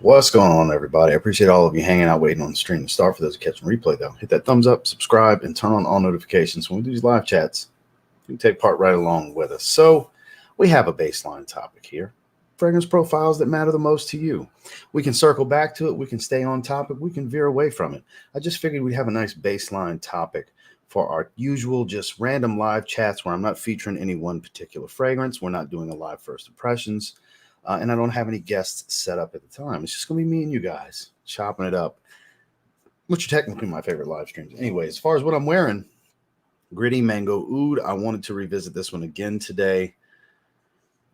What's going on, everybody? I appreciate all of you hanging out, waiting on the stream to start. For those who catch the replay, though, hit that thumbs up, subscribe, and turn on all notifications when we do these live chats. You can take part right along with us. So, we have a baseline topic here: fragrance profiles that matter the most to you. We can circle back to it. We can stay on topic. We can veer away from it. I just figured we'd have a nice baseline topic for our usual, just random live chats where I'm not featuring any one particular fragrance. We're not doing a live first impressions. And I don't have any guests set up at the time. It's just going to be me and you guys chopping it up, which are technically my favorite live streams. Anyway, as far as what I'm wearing, Gritty Mango Oud. I wanted to revisit this one again today.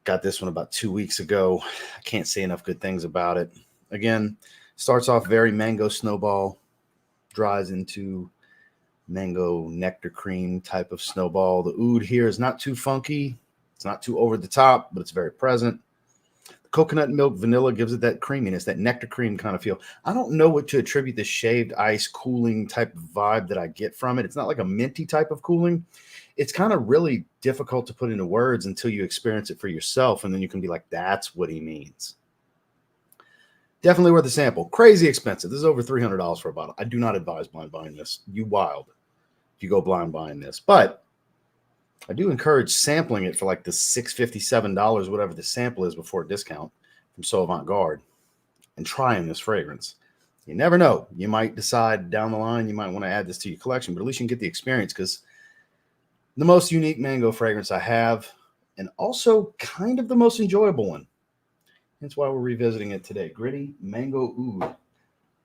Got this one about 2 weeks ago. I can't say enough good things about it. Again, starts off very mango snowball, dries into mango nectar cream type of snowball. The oud here is not too funky. It's not too over the top, but it's very present. Coconut milk vanilla gives it that creaminess, that nectar cream kind of feel. I don't know what to attribute the shaved ice cooling type of vibe that I get from it. It's not like a minty type of cooling. It's kind of really difficult to put into words until you experience it for yourself, and then you can be like, that's what he means. Definitely worth a sample. Crazy expensive. This is over $300 for a bottle. I do not advise blind buying this. You wild if you go blind buying this. But I do encourage sampling it for like the $6.50, $7, whatever the sample is before discount from So Avant-Garde, and trying this fragrance. You never know. You might decide down the line you might want to add this to your collection, but at least you can get the experience, because the most unique mango fragrance I have, and also kind of the most enjoyable one. That's why we're revisiting it today. Gritty Mango Oud.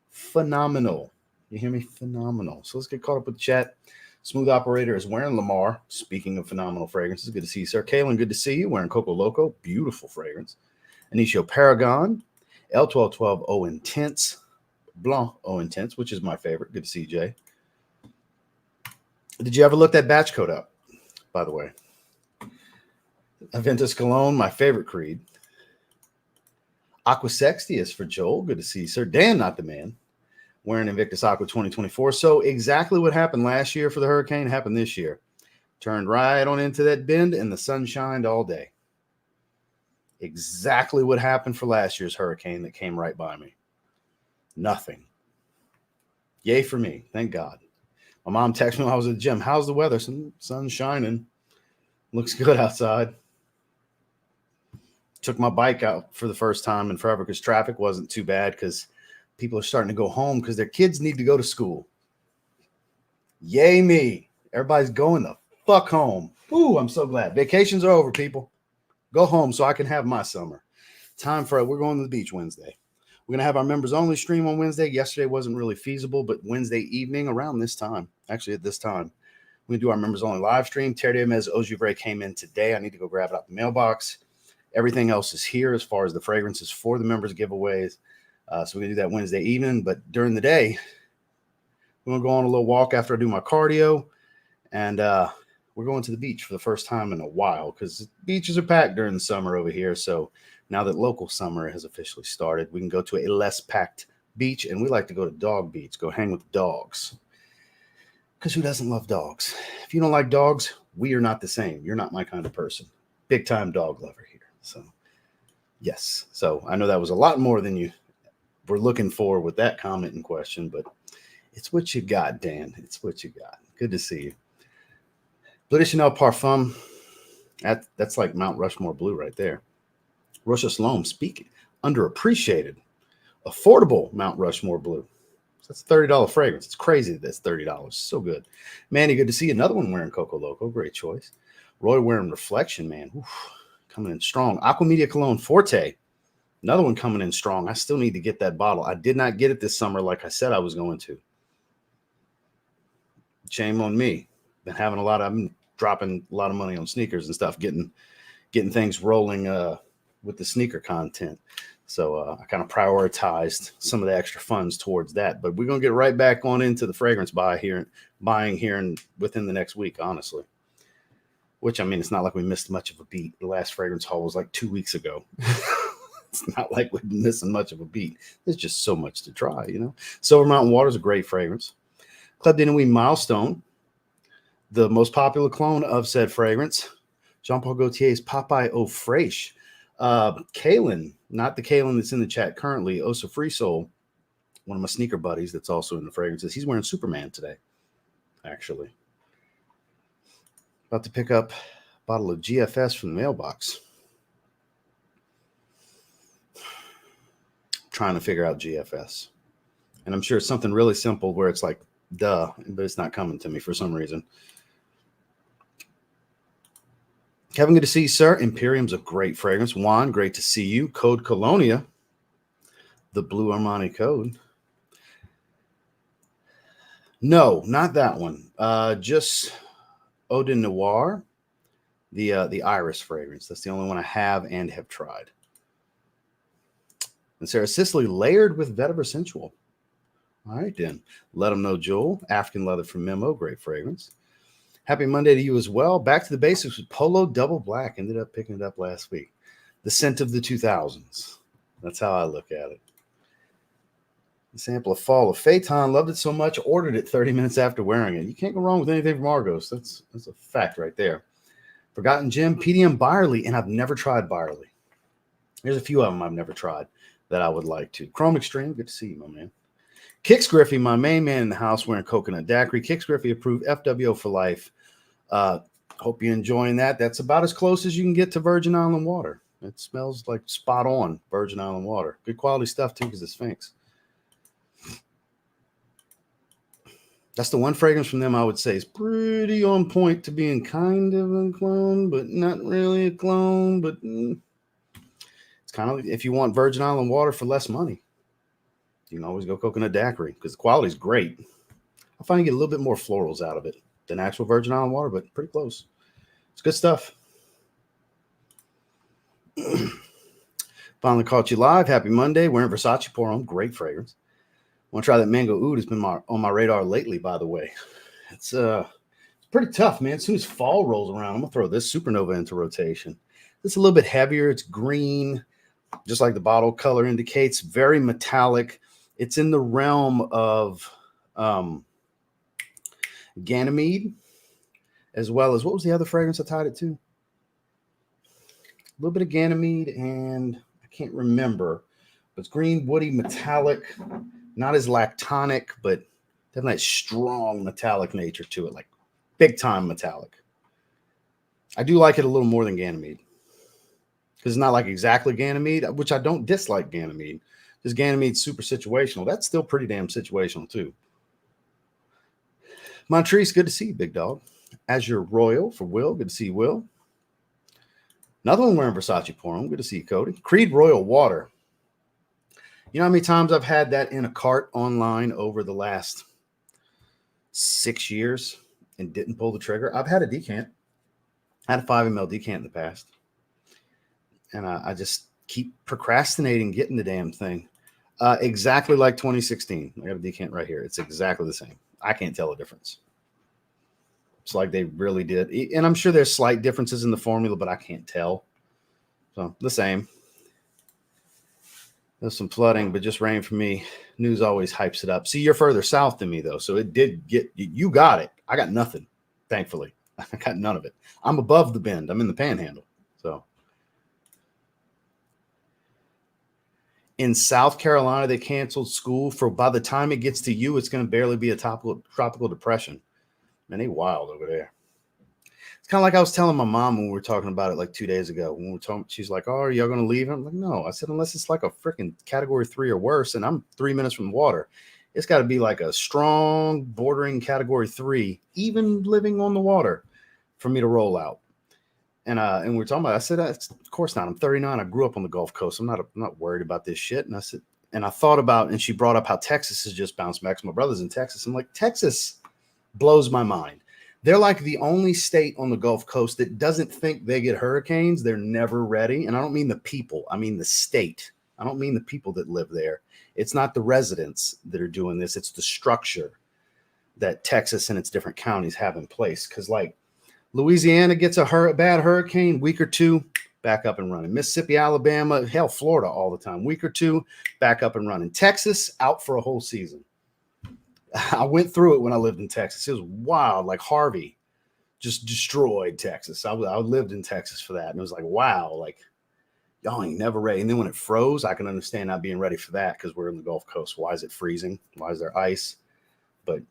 Phenomenal. You hear me? Phenomenal. So let's get caught up with the chat. Smooth Operator is wearing Lamar. Speaking of phenomenal fragrances, good to see you, sir. Kaylin, good to see you. Wearing Coco Loco. Beautiful fragrance. Anicio Paragon. L1212 O Intense. Blanc O Intense, which is my favorite. Good to see you, Jay. Did you ever look that batch code up, by the way? Aventus Cologne, my favorite creed. Aqua Sextius for Joel. Good to see you, sir. Dan, not the man. Wearing Invictus Aqua 2024. So exactly what happened last year for the hurricane happened this year. Turned right on into that bend and the sun shined all day. Exactly what happened for last year's hurricane that came right by me. Nothing. Yay for me. Thank God. My mom texted me when I was at the gym. How's the weather? Sun's shining. Looks good outside. Took my bike out for the first time in forever because traffic wasn't too bad, because people are starting to go home because their kids need to go to school. Yay me. Everybody's going the fuck home. Ooh, I'm so glad. Vacations are over, people. Go home so I can have my summer. We're going to the beach Wednesday. We're going to have our members only stream on Wednesday. Yesterday wasn't really feasible, but Wednesday evening around this time, actually at this time, we're going to do our members only live stream. Terre de Mez Ojivre came in today. I need to go grab it out the mailbox. Everything else is here as far as the fragrances for the members giveaways. So we're going to do that Wednesday evening. But during the day, we're going to go on a little walk after I do my cardio. And we're going to the beach for the first time in a while, because beaches are packed during the summer over here. So now that local summer has officially started, we can go to a less packed beach. And we like to go to Dog Beach, go hang with the dogs. Because who doesn't love dogs? If you don't like dogs, we are not the same. You're not my kind of person. Big time dog lover here. So, yes. So I know that was a lot more than you we're looking for with that comment and question, but it's what you got, Dan. It's what you got. Good to see you. Bleu de Chanel Parfum. That's like Mount Rushmore blue right there. Rocha Salome, speaking underappreciated, affordable Mount Rushmore blue. So that's a $30 fragrance. It's crazy that that's $30. So good. Manny, good to see you. Another one wearing Coco Loco. Great choice. Roy wearing Reflection, man. Oof, coming in strong. Aqua Media Cologne Forte. Another one coming in strong. I still need to get that bottle. I did not get it this summer like I said I was going to. Shame on me. I've been dropping a lot of money on sneakers and stuff, getting things rolling with the sneaker content. So I kind of prioritized some of the extra funds towards that. But we're going to get right back on into the fragrance buying here and within the next week, honestly. Which, I mean, it's not like we missed much of a beat. The last fragrance haul was like 2 weeks ago. It's not like we're missing much of a beat. There's just so much to try, you know. Silver Mountain Water is a great fragrance. Club de Nuit Milestone, the most popular clone of said fragrance. Jean-Paul Gaultier's Popeye Eau Fraiche. Kalen, not the Kalen that's in the chat currently, Osa Free Soul, one of my sneaker buddies that's also in the fragrances. He's wearing Superman today, actually. About to pick up a bottle of GFS from the mailbox. Trying to figure out GFS. And I'm sure it's something really simple where it's like, duh, but it's not coming to me for some reason. Kevin, good to see you, sir. Imperium's a great fragrance. Juan, great to see you. Code Colonia, the Blue Armani code. No, not that one. Just Eau de Noir, the Iris fragrance. That's the only one I have and have tried. And Sarah Sicily, layered with vetiver sensual. All right, then. Let them know, Joel. African leather from Memo, great fragrance. Happy Monday to you as well. Back to the basics with Polo Double Black. Ended up picking it up last week. The scent of the 2000s. That's how I look at it. The sample of Fall of Phaeton. Loved it so much. Ordered it 30 minutes after wearing it. You can't go wrong with anything from Argos. That's a fact right there. Forgotten Gem, PDM Byerly. And I've never tried Byerly. There's a few of them I've never tried that I would like to. Chrome Extreme. Good to see you, my man. Kix Griffey, my main man in the house wearing coconut daiquiri. Kix Griffey approved FWO for life. Hope you're enjoying that. That's about as close as you can get to Virgin Island water. It smells like spot on Virgin Island water. Good quality stuff too, because it's Sphinx. That's the one fragrance from them I would say is pretty on point to being kind of a clone, but not really a clone. But it's kind of if you want Virgin Island water for less money, you can always go coconut daiquiri because the quality is great. I find you get a little bit more florals out of it than actual Virgin Island water, but pretty close. It's good stuff. Finally caught you live. Happy Monday. Wearing Versace Pour On. Great fragrance. Want to try that mango oud. It's been on my radar lately, by the way. It's pretty tough, man. As soon as fall rolls around, I'm going to throw this Supernova into rotation. It's a little bit heavier. It's green, just like the bottle color indicates. Very metallic. It's in the realm of Ganymede, as well as, what was the other fragrance I tied it to? A little bit of Ganymede, and I can't remember. But it's green, woody, metallic. Not as lactonic, but definitely that strong metallic nature to it, like big time metallic. I do like it a little more than Ganymede because it's not like exactly Ganymede, which I don't dislike Ganymede. Because Ganymede's super situational. That's still pretty damn situational too. Montrese, good to see you, big dog. Azure Royal for Will, good to see you, Will. Another one wearing Versace Pour On, good to see you, Cody. Creed Royal Water. You know how many times I've had that in a cart online over the last 6 years and didn't pull the trigger? I've had a decant. I had a 5 ml decant in the past. And I just keep procrastinating getting the damn thing. Exactly like 2016. I got a decant right here. It's exactly the same. I can't tell the difference. It's like they really did. And I'm sure there's slight differences in the formula, but I can't tell. So the same. There's some flooding, but just rain for me. News always hypes it up. See, you're further south than me, though. So it did get, you got it. I got nothing, thankfully. I got none of it. I'm above the bend. I'm in the panhandle. So in South Carolina, they canceled school for, by the time it gets to you, it's going to barely be a tropical depression. Man, they wild over there. It's kind of like I was telling my mom when we were talking about it like 2 days ago. When we were talking, she's like, "Oh, are y'all going to leave?" I'm like, "No." I said, "Unless it's like a freaking category 3 or worse, and I'm 3 minutes from the water. It's got to be like a strong bordering category 3, even living on the water, for me to roll out." And we were talking about it. I said, "Of course not. I'm 39. I grew up on the Gulf Coast. I'm not worried about this shit." And I said, and I thought about, and she brought up how Texas has just bounced back. So my brother's in Texas. I'm like, Texas blows my mind. They're like the only state on the Gulf Coast that doesn't think they get hurricanes. They're never ready. And I don't mean the people. I mean the state. I don't mean the people that live there. It's not the residents that are doing this. It's the structure that Texas and its different counties have in place. Because like Louisiana gets a bad hurricane, week or two, back up and running. Mississippi, Alabama, hell, Florida all the time. Week or two, back up and running. Texas, out for a whole season. I went through it when I lived in Texas. It was wild. Like Harvey just destroyed Texas. I lived in Texas for that. And it was like, wow, like Y'all ain't never ready. And then when it froze, I can understand not being ready for that because we're in the Gulf Coast. Why is it freezing? Why is there ice? But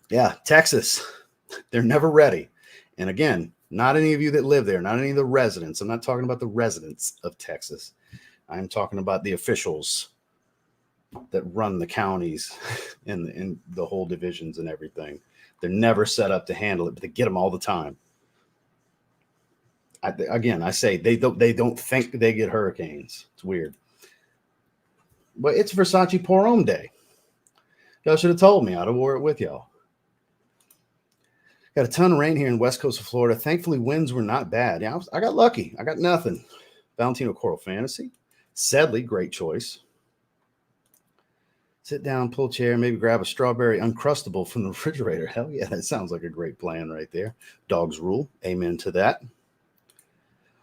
yeah, Texas, they're never ready. And again, not any of you that live there, not any of the residents. I'm not talking about the residents of Texas. I'm talking about the officials that run the counties and the whole divisions and everything. They're never set up to handle it, but they get them all the time. I say they don't think they get hurricanes. It's weird. But it's Versace Porom Day. Y'all should have told me. I'd have wore it with y'all. Got a ton of rain here in west coast of Florida. Thankfully, winds were not bad. Yeah, I got lucky. I got nothing. Valentino Coral Fantasy. Sedley, great choice. Sit down, pull chair, maybe grab a strawberry Uncrustable from the refrigerator. Hell yeah, that sounds like a great plan right there. Dogs rule. Amen to that.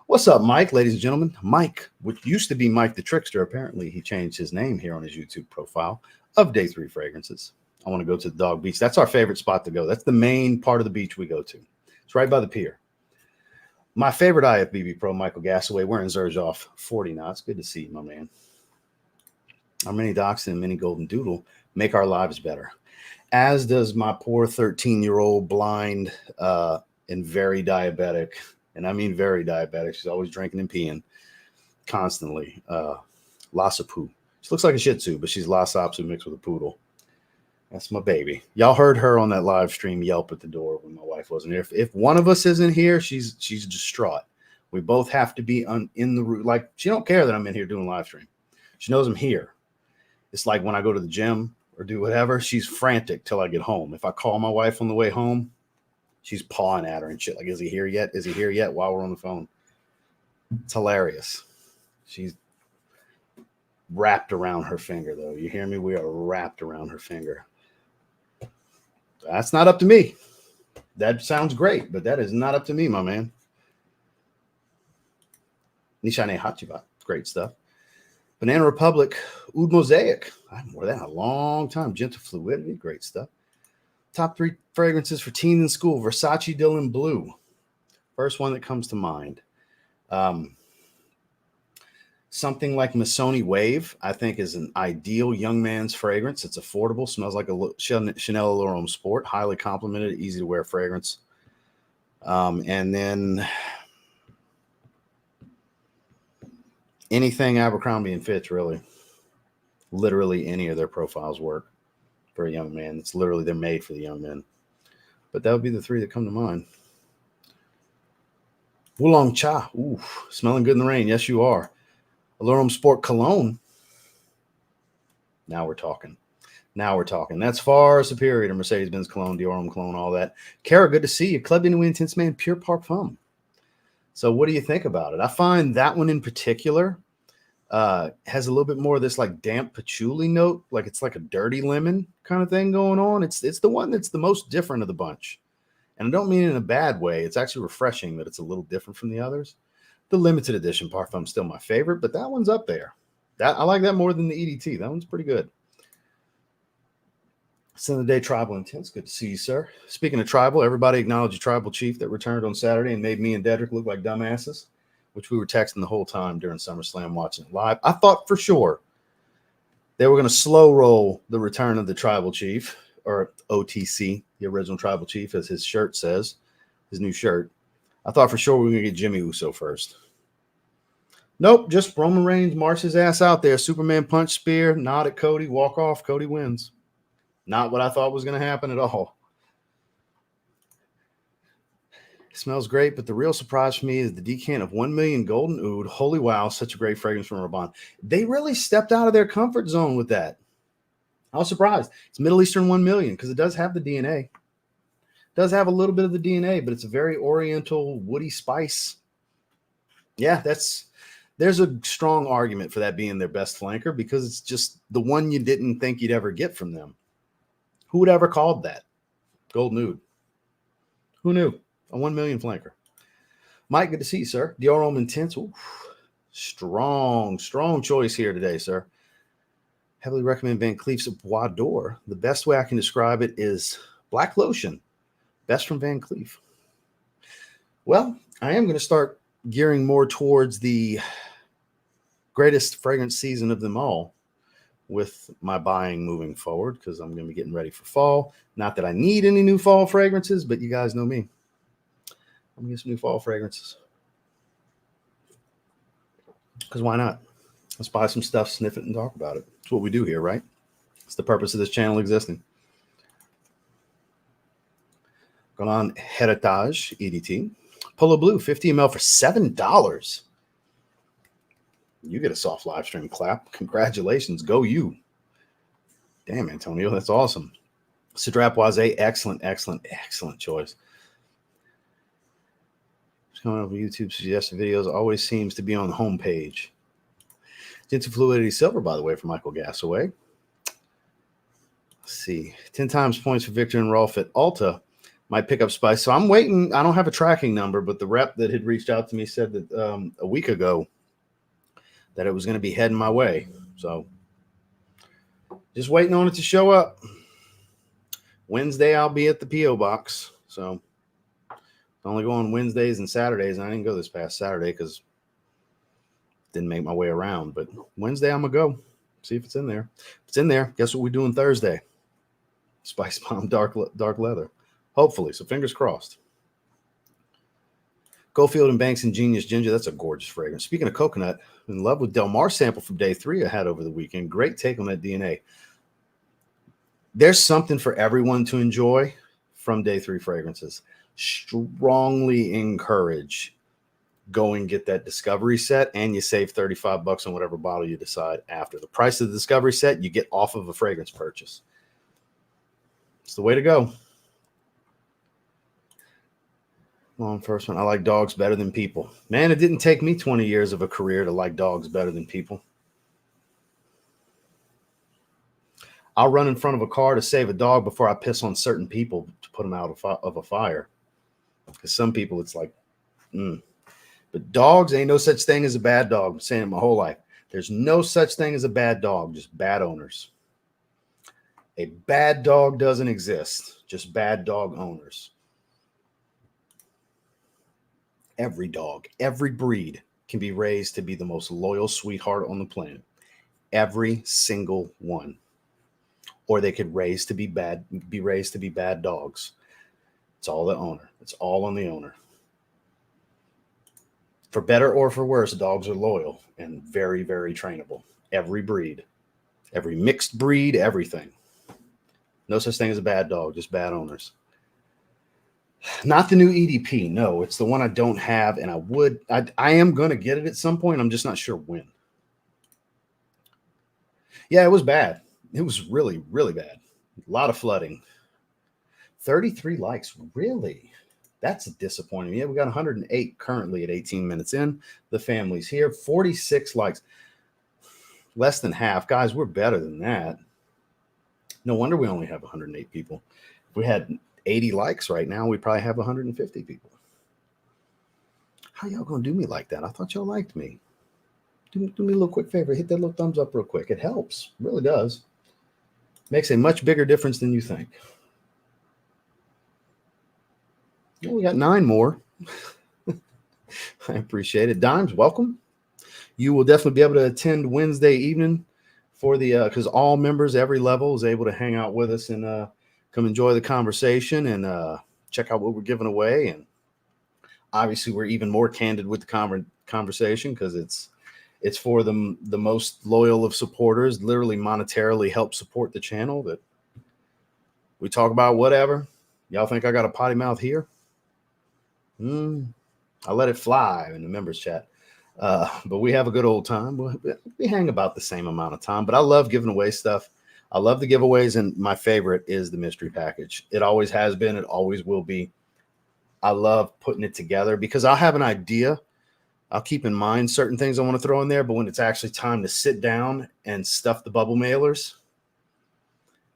What's up, Mike, ladies and gentlemen? Mike, which used to be Mike the Trickster. Apparently, he changed his name here on his YouTube profile of Day 3 Fragrances. I want to go to the Dog Beach. That's our favorite spot to go. That's the main part of the beach we go to. It's right by the pier. My favorite IFBB Pro, Michael Gassaway, wearing Xerjoff 40 knots. Good to see you, my man. Our mini Dachshund and mini Golden Doodle make our lives better, as does my poor 13-year-old blind and very diabetic. And I mean very diabetic. She's always drinking and peeing constantly. Lhasa Poo. She looks like a Shih Tzu, but she's Lhasa Apso mixed with a poodle. That's my baby. Y'all heard her on that live stream yelp at the door when my wife wasn't here. If one of us isn't here, she's distraught. We both have to be in the room. Like, she don't care that I'm in here doing live stream. She knows I'm here. It's like when I go to the gym or do whatever, she's frantic till I get home. If I call my wife on the way home, she's pawing at her and shit. Like, is he here yet? Is he here yet? While we're on the phone. It's hilarious. She's wrapped around her finger, though. You hear me? We are wrapped around her finger. That's not up to me. That sounds great, but that is not up to me, my man. Nishane Hachiba. Great stuff. Banana Republic Oud Mosaic. I haven't worn that in a long time. Gentle Fluidity. Great stuff. Top 3 fragrances for teens in school. Versace Dylan Blue. First one that comes to mind. Something like Missoni Wave, I think, is an ideal young man's fragrance. It's affordable. Smells like a Chanel Allure Homme Sport. Highly complimented. Easy to wear fragrance. And then anything Abercrombie and Fitch, really. Literally any of their profiles work for a young man. It's literally, they're made for the young men. But that would be the 3 that come to mind. Wulong Cha. Ooh, smelling good in the rain. Yes, you are. Allure Homme Sport Cologne. Now we're talking. That's far superior to Mercedes-Benz Cologne, Dior Homme Cologne, all that. Kara, good to see you. Club de Nuit Intense Man, Pure Parfum. So what do you think about it? I find that one in particular has a little bit more of this like damp patchouli note. Like it's like a dirty lemon kind of thing going on. It's the one that's the most different of the bunch. And I don't mean it in a bad way. It's actually refreshing that it's a little different from the others. The limited edition Parfum is still my favorite, but that one's up there. I like that more than the EDT. That one's pretty good. Sunday Day Tribal Intense. Good to see you, sir. Speaking of tribal, everybody acknowledge a tribal chief that returned on Saturday and made me and Dedrick look like dumbasses, which we were texting the whole time during SummerSlam watching it live. I thought for sure they were going to slow roll the return of the tribal chief, or OTC, the original tribal chief, as his shirt says, his new shirt. I thought for sure we were going to get Jimmy Uso first. Nope, just Roman Reigns marched his ass out there. Superman punch, spear, nod at Cody, walk off. Cody wins. Not what I thought was going to happen at all. It smells great, but the real surprise for me is the decant of 1 million Golden Oud. Holy wow, such a great fragrance from Rabanne. They really stepped out of their comfort zone with that. I was surprised. It's Middle Eastern 1 million because it does have the DNA. Does have a little bit of the DNA, but it's a very oriental, woody spice. Yeah, there's a strong argument for that being their best flanker because it's just the one you didn't think you'd ever get from them. Who would ever called that? Golden Oud. Who knew? A 1 million flanker. Mike, good to see you, sir. Dior Homme Intense. Ooh, strong choice here today, sir. Heavily recommend Van Cleef's Bois d'Or. The best way I can describe it is black lotion. Best from Van Cleef. Well, I am going to start gearing more towards the greatest fragrance season of them all with my buying moving forward, because I'm going to be getting ready for fall. Not that I need any new fall fragrances, but you guys know me. I'm going to get some new fall fragrances. Because why not? Let's buy some stuff, sniff it, and talk about it. It's what we do here, right? It's the purpose of this channel existing. Going on Heritage EDT. Polo Blue, 50 ml for $7. You get a soft live stream clap. Congratulations. Go you. Damn, Antonio, that's awesome. Cidrap Oise, excellent, excellent, excellent choice. Just coming up with YouTube suggested videos, always seems to be on the homepage. Gentle Fluidity Silver, by the way, from Michael Gassaway. Let's see. 10 times points for Victor and Rolf at Ulta. Might pick up Spice. So I'm waiting. I don't have a tracking number, but the rep that had reached out to me said that a week ago that it was going to be heading my way. So just waiting on it to show up. Wednesday, I'll be at the P.O. box. So I only go on Wednesdays and Saturdays. And I didn't go this past Saturday because didn't make my way around. But Wednesday, I'm going to go. See if it's in there. If it's in there, guess what we're doing Thursday? Spice Bomb Dark Leather. Hopefully. So fingers crossed. Goldfield and Banks and Genius Ginger. That's a gorgeous fragrance. Speaking of coconut, in love with Del Mar sample from day 3 I had over the weekend. Great take on that DNA. There's something for everyone to enjoy from day 3 fragrances. Strongly encourage go and get that discovery set, and you save $35 on whatever bottle you decide after. The price of the discovery set you get off of a fragrance purchase. It's the way to go. Law enforcement. I like dogs better than people. Man, it didn't take me 20 years of a career to like dogs better than people. I'll run in front of a car to save a dog before I piss on certain people to put them out of a fire. Because some people, it's like, But dogs, ain't no such thing as a bad dog. I'm saying it my whole life. There's no such thing as a bad dog, just bad owners. A bad dog doesn't exist, just bad dog owners. Every dog, every breed can be raised to be the most loyal sweetheart on the planet. Every single one. Or they could be raised to be bad dogs. It's all the owner. It's all on the owner. For better or for worse, dogs are loyal and very, very trainable. Every breed, every mixed breed, everything. No such thing as a bad dog, just bad owners. Not the new EDP. No, it's the one I don't have, and I am going to get it at some point. I'm just not sure when. Yeah, it was bad. It was really, really bad. A lot of flooding. 33 likes. Really? That's disappointing. Yeah, we got 108 currently at 18 minutes in. The family's here. 46 likes. Less than half. Guys, we're better than that. No wonder we only have 108 people. If we had 80 likes right now, we probably have 150 people. How y'all gonna do me like that? I thought y'all liked me. Do me a little quick favor. Hit that little thumbs up real quick. It helps. It really does. Makes a much bigger difference than you think. Well, we got 9 more. I appreciate it. Dimes, welcome. You will definitely be able to attend Wednesday evening for the because all members, every level, is able to hang out with us and come enjoy the conversation and check out what we're giving away. And obviously, we're even more candid with the conversation because it's for the most loyal of supporters, literally monetarily help support the channel. That we talk about whatever. Y'all think I got a potty mouth here? I let it fly in the members chat. But we have a good old time. We hang about the same amount of time, but I love giving away stuff. I love the giveaways, and my favorite is the mystery package. It always has been. It always will be. I love putting it together because I'll have an idea. I'll keep in mind certain things I want to throw in there, but when it's actually time to sit down and stuff the bubble mailers,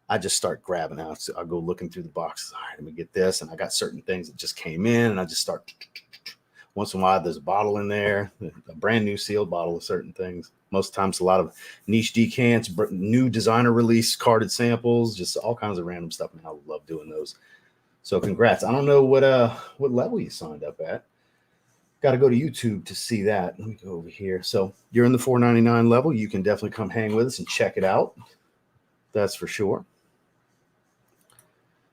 I just start grabbing out. So I'll go looking through the boxes. All right, let me get this. And I got certain things that just came in, and I just start. Once in a while, there's a bottle in there, a brand new sealed bottle of certain things. Most times, a lot of niche decants, new designer release carded samples, just all kinds of random stuff. Man, I love doing those. So congrats. I don't know what level you signed up at. Got to go to YouTube to see that. Let me go over here. So you're in the $4.99 level. You can definitely come hang with us and check it out. That's for sure.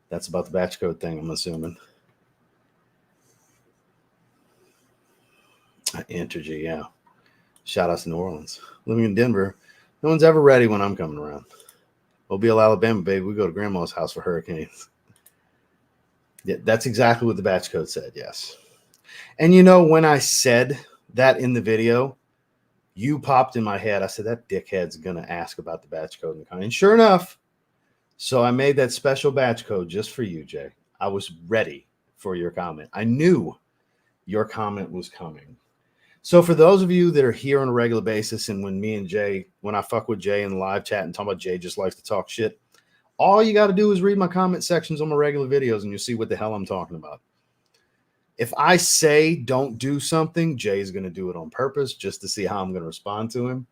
That's about the batch code thing, I'm assuming. Entergy, yeah. Shout out to New Orleans. Living in Denver, no one's ever ready when I'm coming around. Mobile, Alabama, baby. We go to grandma's house for hurricanes. Yeah, that's exactly what the batch code said, yes. And you know, when I said that in the video, you popped in my head. I said, that dickhead's going to ask about the batch code. And sure enough, so I made that special batch code just for you, Jay. I was ready for your comment. I knew your comment was coming. So for those of you that are here on a regular basis, and when I fuck with Jay in the live chat and talk about Jay just likes to talk shit, all you got to do is read my comment sections on my regular videos and you'll see what the hell I'm talking about. If I say don't do something, Jay's going to do it on purpose just to see how I'm going to respond to him.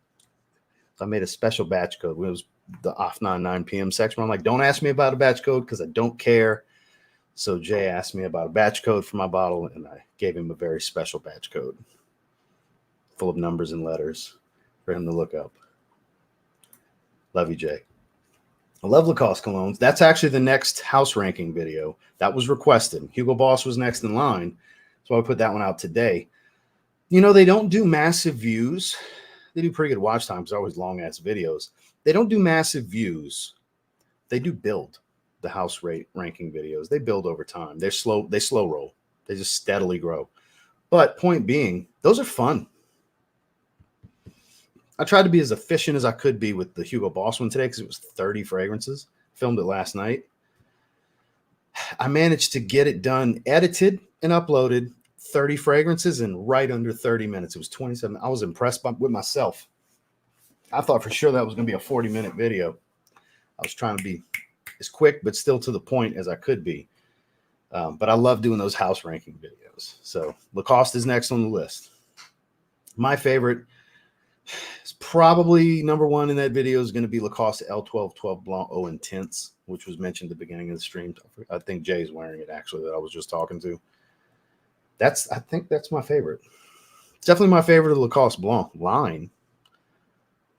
I made a special batch code. It was the off 9 p.m. section. I'm like, don't ask me about a batch code because I don't care. So Jay asked me about a batch code for my bottle, and I gave him a very special batch code full of numbers and letters for him to look up. Love you, Jay. I love Lacoste colognes. That's actually the next house ranking video. That was requested. Hugo Boss was next in line. So I put that one out today. You know, they don't do massive views. They do pretty good watch times. They're always long-ass videos. They don't do massive views. They do build the house ranking videos. They build over time. They slow roll. They just steadily grow. But point being, those are fun. I tried to be as efficient as I could be with the Hugo Boss one today because it was 30 fragrances. Filmed it last night. I managed to get it done, edited and uploaded 30 fragrances in right under 30 minutes. It was 27. I was impressed with myself. I thought for sure that was going to be a 40-minute video. I was trying to be as quick but still to the point as I could be. But I love doing those house ranking videos. So Lacoste is next on the list. My favorite is probably number one in that video is going to be Lacoste L12 Blanc Eau Intense, which was mentioned at the beginning of the stream. I think Jay's wearing it actually that I was just talking to. I think that's my favorite. It's definitely my favorite of the Lacoste Blanc line.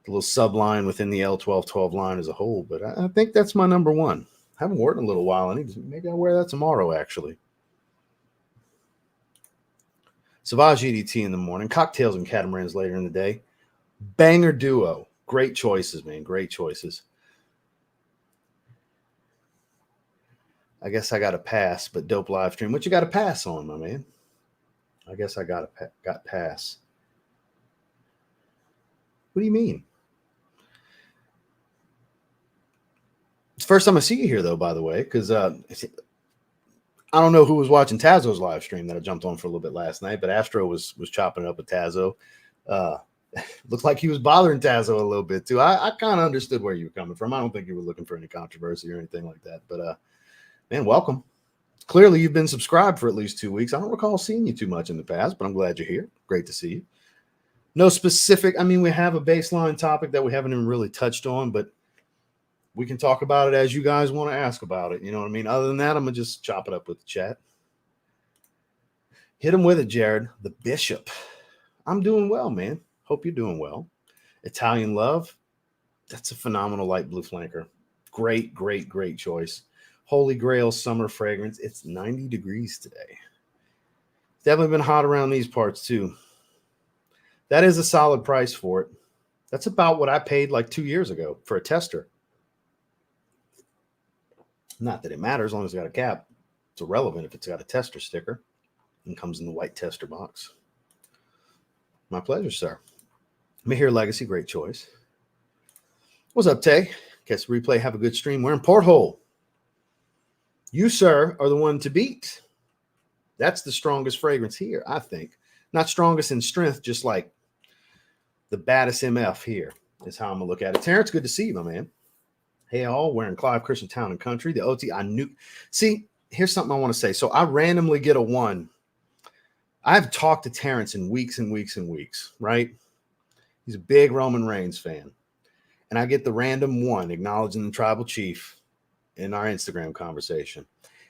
The little sub line within the L12 line as a whole, but I think that's my number one. I haven't worn it in a little while. Maybe I'll wear that tomorrow, actually. Sauvage EDT in the morning. Cocktails and catamarans later in the day. Banger duo. Great choices, man. Great choices. I guess I got to pass, but dope live stream. What you got to pass on, my man? I guess I got pass. What do you mean? It's the first time I see you here, though, by the way, because I don't know who was watching Tazo's live stream that I jumped on for a little bit last night, but Astro was chopping it up with Tazo. Looked like he was bothering Tazo a little bit, too. I kind of understood where you were coming from. I don't think you were looking for any controversy or anything like that. But, man, welcome. Clearly, you've been subscribed for at least 2 weeks. I don't recall seeing you too much in the past, but I'm glad you're here. Great to see you. No specific. I mean, we have a baseline topic that we haven't even really touched on, but we can talk about it as you guys want to ask about it. You know what I mean? Other than that, I'm going to just chop it up with the chat. Hit him with it, Jared. The Bishop. I'm doing well, man. Hope you're doing well. Italian Love. That's a phenomenal light blue flanker. Great, great, great choice. Holy Grail summer fragrance. It's 90 degrees today. It's definitely been hot around these parts, too. That is a solid price for it. That's about what I paid like 2 years ago for a tester. Not that it matters as long as it's got a cap. It's irrelevant if it's got a tester sticker and comes in the white tester box. My pleasure, sir. Mahir Legacy, great choice. What's up, Tay? Catch the replay. Have a good stream. We're in Porthole. You, sir, are the one to beat. That's the strongest fragrance here, I think. Not strongest in strength, just like the baddest MF here is how I'm going to look at it. Terrence, good to see you, my man. Hey, all, wearing Clive Christian Town and Country. The OT, I knew. See, here's something I want to say. So I randomly get a one. I've talked to Terrence in weeks and weeks and weeks, right? He's a big Roman Reigns fan. And I get the random one acknowledging the tribal chief in our Instagram conversation.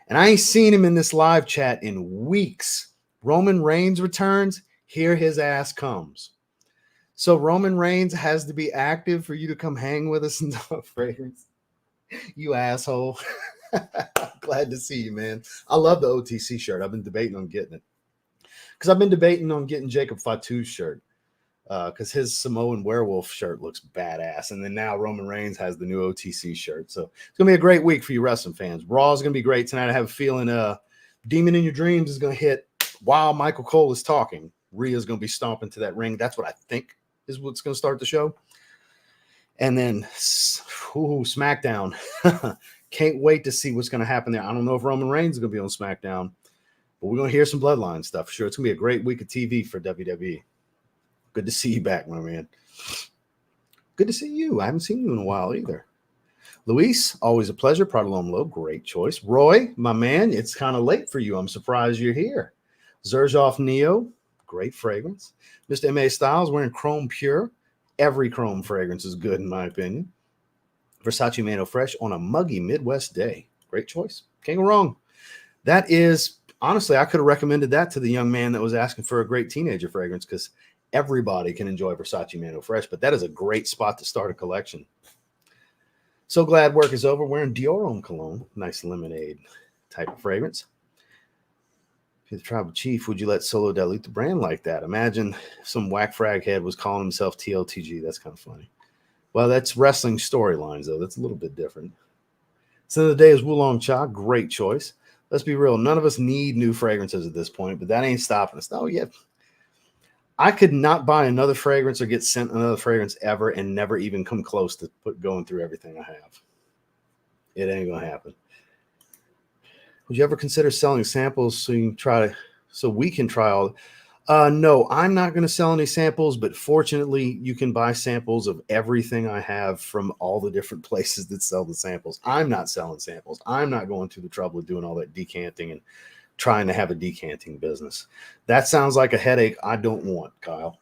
And I ain't seen him in this live chat in weeks. Roman Reigns returns, here his ass comes. So Roman Reigns has to be active for you to come hang with us in the fragrance. You asshole. Glad to see you, man. I love the OTC shirt. I've been debating on getting it. Because I've been debating on getting Jacob Fatu's shirt. Because his Samoan werewolf shirt looks badass. And then now Roman Reigns has the new OTC shirt. So it's going to be a great week for you wrestling fans. Raw is going to be great tonight. I have a feeling Demon in Your Dreams is going to hit while Michael Cole is talking. Rhea's going to be stomping to that ring. That's what I think is what's going to start the show. And then SmackDown. Can't wait to see what's going to happen there. I don't know if Roman Reigns is going to be on SmackDown, but we're going to hear some Bloodline stuff for sure. It's going to be a great week of TV for WWE. Good to see you back, my man. Good to see you. I haven't seen you in a while either. Luis, always a pleasure. Pradalomlo, great choice. Roy, my man, it's kind of late for you. I'm surprised you're here. Zerzhoff Neo, great fragrance. Mr. M.A. Styles wearing Chrome Pure. Every Chrome fragrance is good, in my opinion. Versace Mano Fresh on a muggy Midwest day. Great choice. Can't go wrong. That is, honestly, I could have recommended that to the young man that was asking for a great teenager fragrance because everybody can enjoy Versace Mano Fresh, but that is a great spot to start a collection. So glad work is over. Wearing Dior on cologne. Nice lemonade type of fragrance. If you're the tribal chief, would you let Solo dilute the brand like that? Imagine if some whack frag head was calling himself TLTG. That's kind of funny. Well, that's wrestling storylines, though. That's a little bit different. So the day is Wulong Cha. Great choice. Let's be real. None of us need new fragrances at this point, but that ain't stopping us. Oh, yeah. I could not buy another fragrance or get sent another fragrance ever and never even come close to going through everything I have. It ain't going to happen. Would you ever consider selling samples so we can try all? No, I'm not going to sell any samples, but fortunately, you can buy samples of everything I have from all the different places that sell the samples. I'm not selling samples. I'm not going through the trouble of doing all that decanting and trying to have a decanting business. That sounds like a headache I don't want, Kyle.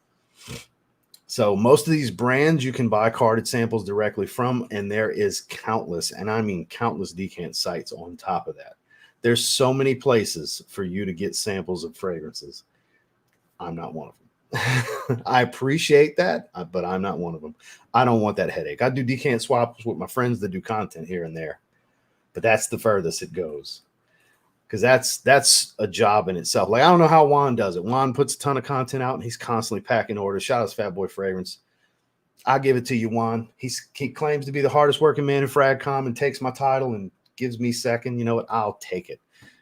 So most of these brands you can buy carded samples directly from, and there is countless, and I mean countless decant sites on top of that. There's so many places for you to get samples of fragrances. I'm not one of them. I appreciate that, but I'm not one of them. I don't want that headache. I do decant swaps with my friends that do content here and there, but that's the furthest it goes. Because that's a job in itself. Like, I don't know how Juan does it. Juan puts a ton of content out, and he's constantly packing orders. Shout out to Fat Boy Fragrance. I'll give it to you, Juan. He claims to be the hardest working man in FragCom and takes my title and gives me second. You know what? I'll take it.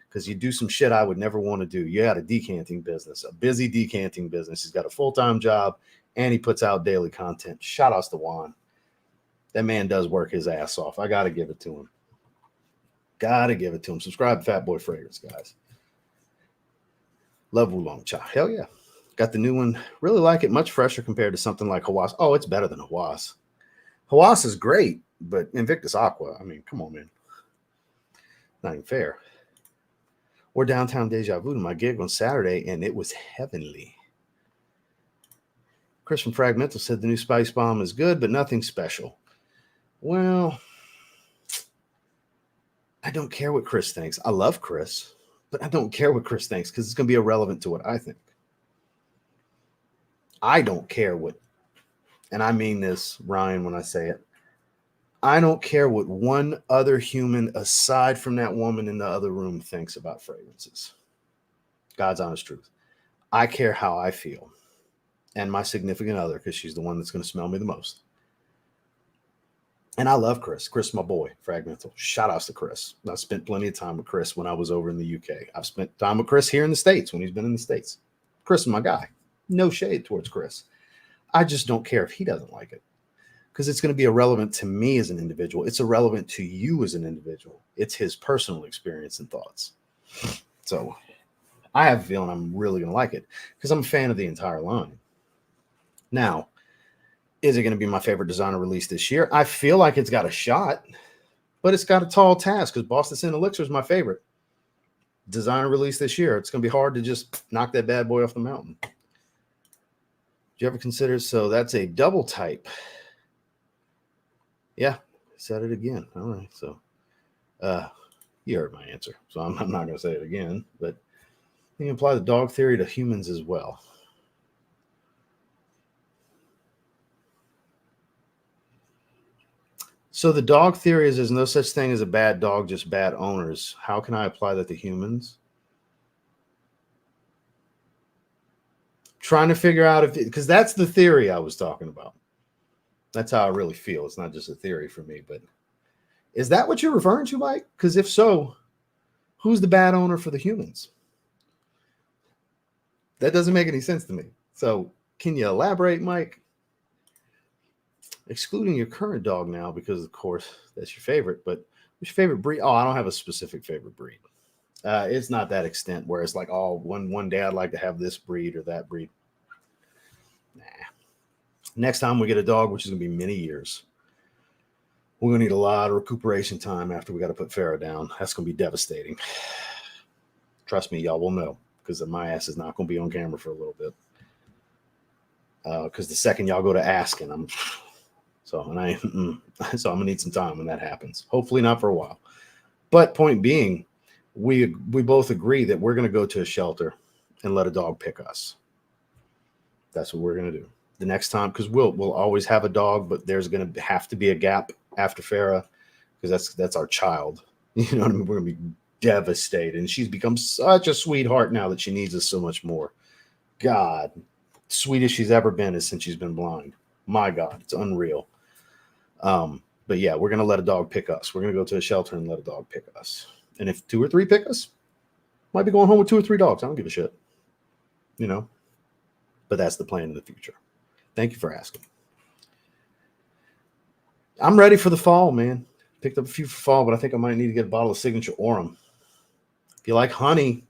Because you do some shit I would never want to do. You had a decanting business, a busy decanting business. He's got a full-time job, and he puts out daily content. Shout outs to Juan. That man does work his ass off. I got to give it to him. Gotta give it to him. Subscribe to Fat Boy Fragrance, guys. Love Wulong Cha. Hell yeah. Got the new one. Really like it. Much fresher compared to something like Hawas. Oh, it's better than Hawas. Hawas is great, but Invictus Aqua, I mean, come on, man. Not even fair. We're downtown Deja Vu to my gig on Saturday, and it was heavenly. Chris from Fragmental said the new Spice Bomb is good, but nothing special. Well, I don't care what Chris thinks. I love Chris, but I don't care what Chris thinks because it's going to be irrelevant to what I think. I don't care what, and I mean this, Ryan, when I say it. I don't care what one other human aside from that woman in the other room thinks about fragrances. God's honest truth. I care how I feel. And my significant other, because she's the one that's going to smell me the most. And I love Chris. Chris, my boy, Fragmental. Shout outs to Chris. I spent plenty of time with Chris when I was over in the UK. I've spent time with Chris here in the States when he's been in the States. Chris is my guy. No shade towards Chris. I just don't care if he doesn't like it. Because it's going to be irrelevant to me as an individual. It's irrelevant to you as an individual. It's his personal experience and thoughts. So I have a feeling I'm really going to like it because I'm a fan of the entire line. Now, is it going to be my favorite designer release this year? I feel like it's got a shot, but it's got a tall task because Boston Scent Elixir is my favorite designer release this year. It's going to be hard to just knock that bad boy off the mountain. Did you ever consider? So that's a double type. Yeah, said it again. All right. So you heard my answer. So I'm not going to say it again. But You can apply the dog theory to humans as well. So the dog theory is there's no such thing as a bad dog, just bad owners. How can I apply that to humans? Trying to figure out if, because that's the theory I was talking about. That's how I really feel. It's not just a theory for me, but is that what you're referring to, Mike? Because if so, who's the bad owner for the humans? That doesn't make any sense to me. So can you elaborate, Mike? Excluding your current dog now, because of course that's your favorite, but what's your favorite breed? Oh, I don't have a specific favorite breed. It's not that extent where it's like, oh, one day I'd like to have this breed or that breed. Nah. Next time we get a dog, which is going to be many years, we're going to need a lot of recuperation time after we got to put Farrah down. That's going to be devastating. Trust me, y'all will know, because my ass is not going to be on camera for a little bit. Because the second y'all go to asking, I'm gonna need some time when that happens. Hopefully not for a while. But point being, we both agree that we're going to go to a shelter and let a dog pick us. That's what we're going to do the next time, because we'll always have a dog, but there's going to have to be a gap after Farrah, because that's our child. You know what I mean? We're going to be devastated, and she's become such a sweetheart now that she needs us so much more. God, sweetest she's ever been is since she's been blind. My God, it's unreal. But yeah, we're going to let a dog pick us. We're going to go to a shelter and let a dog pick us. And if 2 or 3 pick us, might be going home with 2 or 3 dogs. I don't give a shit, you know, but that's the plan in the future. Thank you for asking. I'm ready for the fall, man. Picked up a few for fall, but I think I might need to get a bottle of Signature Orem. If you like honey,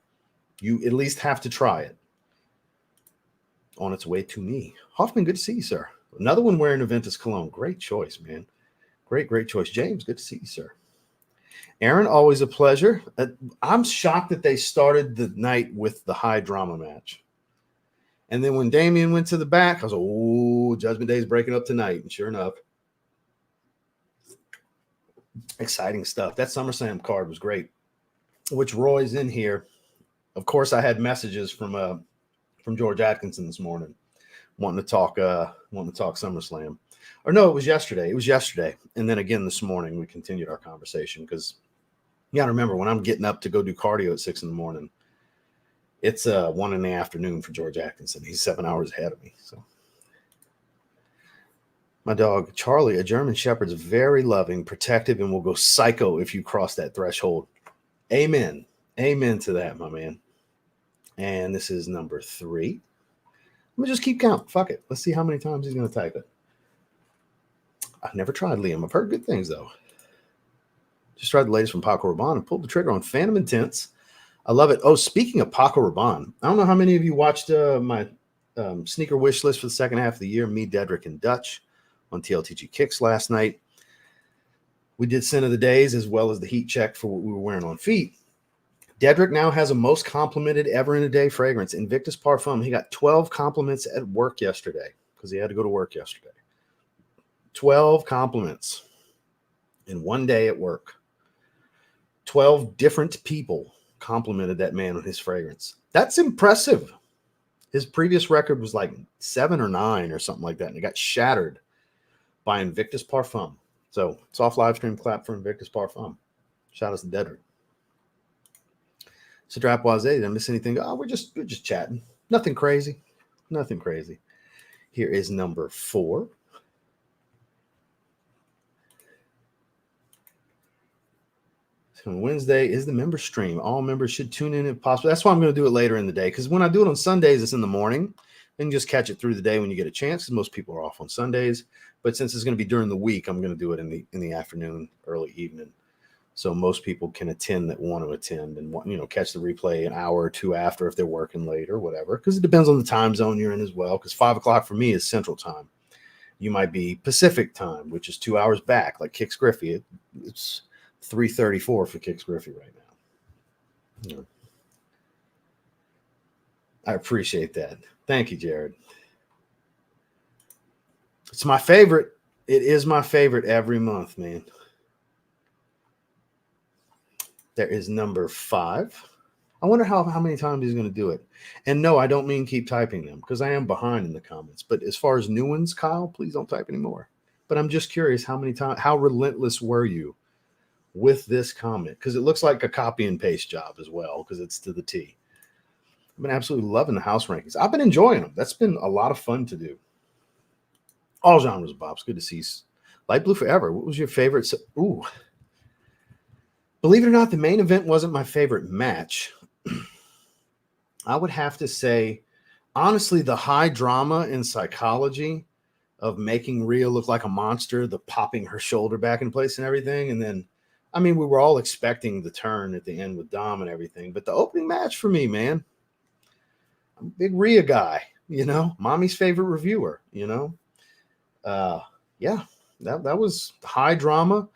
you at least have to try it. On its way to me. Hoffman, good to see you, sir. Another one wearing Aventus cologne. Great choice, man. Great choice. James, good to see you, sir. Aaron, always a pleasure. I'm shocked that they started the night with the high drama match. And then when Damian went to the back, I was like, oh, Judgment Day is breaking up tonight. And sure enough, exciting stuff. That SummerSlam card was great, which Roy's in here. Of course, I had messages from George Atkinson this morning wanting to talk SummerSlam. Or no, it was yesterday. And then again this morning, we continued our conversation, because you got to remember, when I'm getting up to go do cardio at 6 a.m, it's 1 p.m. for George Atkinson. He's 7 hours ahead of me. So my dog, Charlie, a German Shepherd, is very loving, protective, and will go psycho if you cross that threshold. Amen. Amen to that, my man. And this is number 3. Let me just keep count. Fuck it. Let's see how many times he's going to type it. I've never tried Liam. I've heard good things, though. Just tried the latest from Paco Rabanne and pulled the trigger on Phantom Intense. I love it. Oh, speaking of Paco Rabanne, I don't know how many of you watched my sneaker wish list for the second half of the year, me, Dedrick, and Dutch on TLTG Kicks last night. We did Sin of the Days as well as the heat check for what we were wearing on feet. Dedrick now has a most complimented ever in a day fragrance, Invictus Parfum. He got 12 compliments at work yesterday because he had to go to work yesterday. 12 compliments in one day at work. 12 different people complimented that man on his fragrance. That's impressive. His previous record was like 7 or 9 or something like that, and it got shattered by Invictus Parfum. So soft live stream clap for Invictus Parfum. Shout out to Dedrick. So Drapoise, did I miss anything? Oh, we're just chatting. Nothing crazy. Nothing crazy. Here is number 4. So Wednesday is the member stream. All members should tune in if possible. That's why I'm going to do it later in the day, because when I do it on Sundays, it's in the morning. And just catch it through the day when you get a chance, because most people are off on Sundays. But since it's going to be during the week, I'm going to do it in the afternoon, early evening. So most people can attend that want to attend and want, catch the replay an hour or 2 after if they're working late or whatever, because it depends on the time zone you're in as well. Because 5 o'clock for me is Central Time. You might be Pacific Time, which is 2 hours back, like Kix Griffey. It's 3:34 for Kix Griffey right now. I appreciate that. Thank you, Jared. It's my favorite. It is my favorite every month, man. There is number 5. I wonder how many times he's going to do it. And no, I don't mean keep typing them because I am behind in the comments. But as far as new ones, Kyle, please don't type anymore. But I'm just curious how many times, how relentless were you with this comment? Because it looks like a copy and paste job as well because it's to the T. I've been absolutely loving the house rankings. I've been enjoying them. That's been a lot of fun to do. All genres, Bob's good to see. Light Blue Forever. What was your favorite? Ooh. Believe it or not, the main event wasn't my favorite match. I would have to say, honestly, the high drama and psychology of making Rhea look like a monster, the popping her shoulder back in place and everything. And then, I mean, we were all expecting the turn at the end with Dom and everything. But the opening match for me, man, I'm a big Rhea guy, you know, mommy's favorite reviewer, you know. Yeah, that was high drama.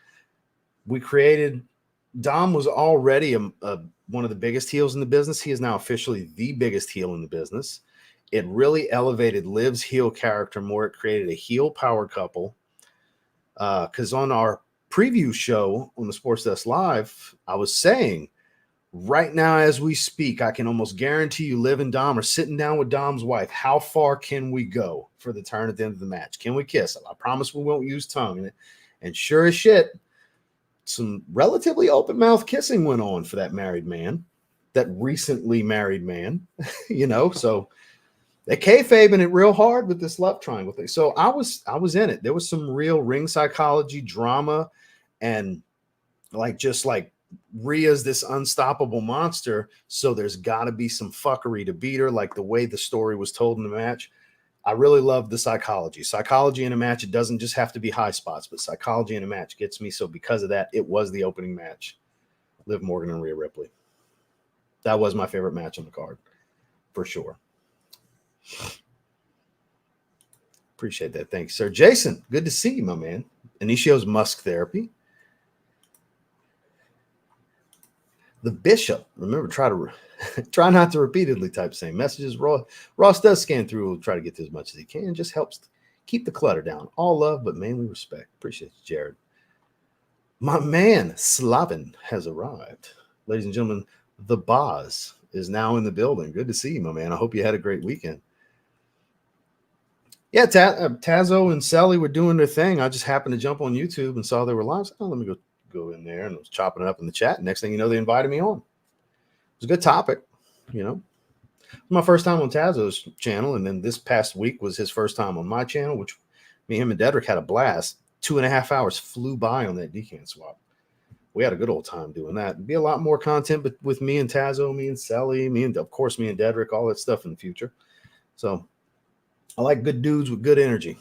We created, Dom was already one of the biggest heels in the business. He is now officially the biggest heel in the business. It really elevated Liv's heel character more. It created a heel power couple. Because on our preview show on the Sports Desk Live, I was saying, right now as we speak, I can almost guarantee you Liv and Dom are sitting down with Dom's wife. How far can we go for the turn at the end of the match? Can we kiss? I promise we won't use tongue. And sure as shit, some relatively open mouth kissing went on for that married man, that recently married man, you know, so they kayfabing it real hard with this love triangle thing. So I was in it. There was some real ring psychology drama and just like Rhea's this unstoppable monster. So there's got to be some fuckery to beat her, like the way the story was told in the match. I really love the psychology. Psychology in a match, it doesn't just have to be high spots, but psychology in a match gets me. So because of that, it was the opening match. Liv Morgan and Rhea Ripley. That was my favorite match on the card, for sure. Appreciate that. Thanks, sir. Jason, good to see you, my man. Initio's Musk Therapy. The Bishop. Remember, try not to repeatedly type same messages. Ross does scan through. We'll try to get to as much as he can. Just helps keep the clutter down. All love, but mainly respect. Appreciate you, Jared. My man, Slavin, has arrived. Ladies and gentlemen, the Boz is now in the building. Good to see you, my man. I hope you had a great weekend. Yeah, Tazo and Sally were doing their thing. I just happened to jump on YouTube and saw they were live. So, let me go in there, and I was chopping it up in the chat. Next thing you know, they invited me on. It was a good topic, you know. My first time on Tazo's channel, and then this past week was his first time on my channel, which me, him, and Dedrick had a blast. 2.5 hours flew by on that decant swap. We had a good old time doing that. It'd be a lot more content, but with me and Tazo, me and Sally, of course, me and Dedrick, all that stuff in the future. So I like good dudes with good energy.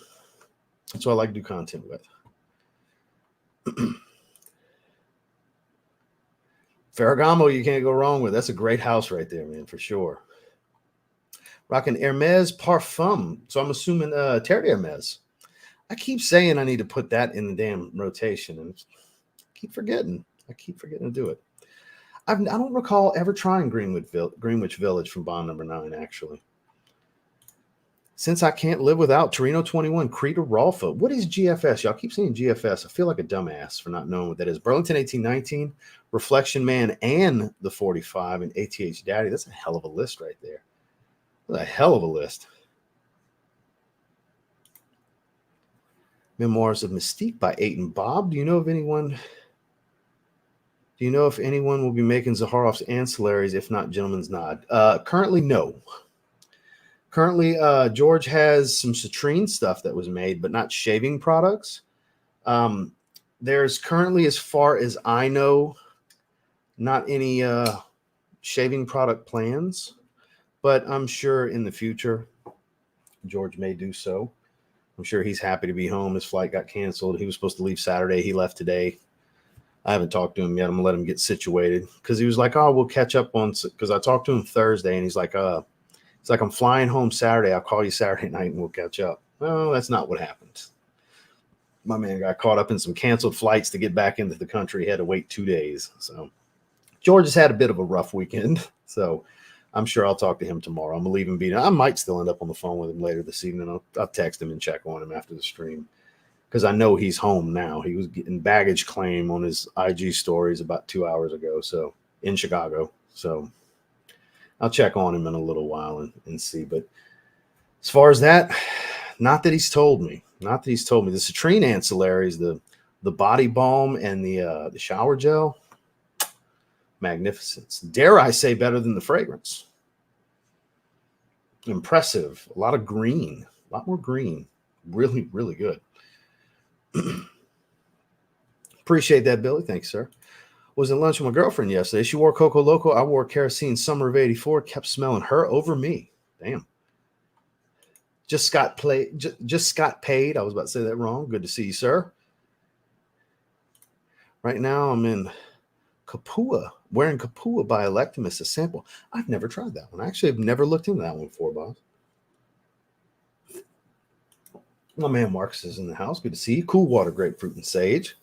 That's what I like to do content with. Ferragamo, you can't go wrong with. That's a great house right there, man, for sure. Rocking Hermes Parfum. So I'm assuming Terry Hermes. I keep saying I need to put that in the damn rotation, and I keep forgetting to do it. I don't recall ever trying Greenwich Village from Bond number 9, actually. Since I can't live without Torino 21, Creta Rolfa. What is GFS? Y'all keep saying GFS. I feel like a dumbass for not knowing what that is. Burlington 1819, Reflection Man, and the 45, and ATH Daddy. That's a hell of a list right there. That's a hell of a list. Memoirs of Mystique by Aiton Bob. Do you know if anyone will be making Zaharov's ancillaries, if not Gentleman's Nod? Currently, no. Currently, George has some citrine stuff that was made, but not shaving products. There's currently, as far as I know, not any shaving product plans, but I'm sure in the future, George may do so. I'm sure he's happy to be home. His flight got canceled. He was supposed to leave Saturday. He left today. I haven't talked to him yet. I'm going to let him get situated because he was like, oh, we'll catch up on, because I talked to him Thursday, and he's like, I'm flying home Saturday. I'll call you Saturday night and we'll catch up. Well, that's not what happened. My man got caught up in some canceled flights to get back into the country. He had to wait 2 days. So George has had a bit of a rough weekend. So I'm sure I'll talk to him tomorrow. I'm going to leave him be. I might still end up on the phone with him later this evening. I'll text him and check on him after the stream because I know he's home now. He was getting baggage claim on his IG stories about 2 hours ago. So in Chicago. So I'll check on him in a little while and see. But as far as that, not that he's told me. Not that he's told me. The citrine ancillaries, the body balm and the shower gel, magnificence. Dare I say better than the fragrance. Impressive. A lot of green. A lot more green. Really, really good. Appreciate that, Billy. Thanks, sir. Was at lunch with my girlfriend yesterday. She wore Coco Loco. I wore Kerosene Summer of '84. Kept smelling her over me. Damn. Just got paid. I was about to say that wrong. Good to see you, sir. Right now, I'm in Kapua, wearing Kapua by Electimus, a sample. I've never tried that one. Actually, I've never looked into that one before, boss. My man Marcus is in the house. Good to see you. Cool water, grapefruit, and sage.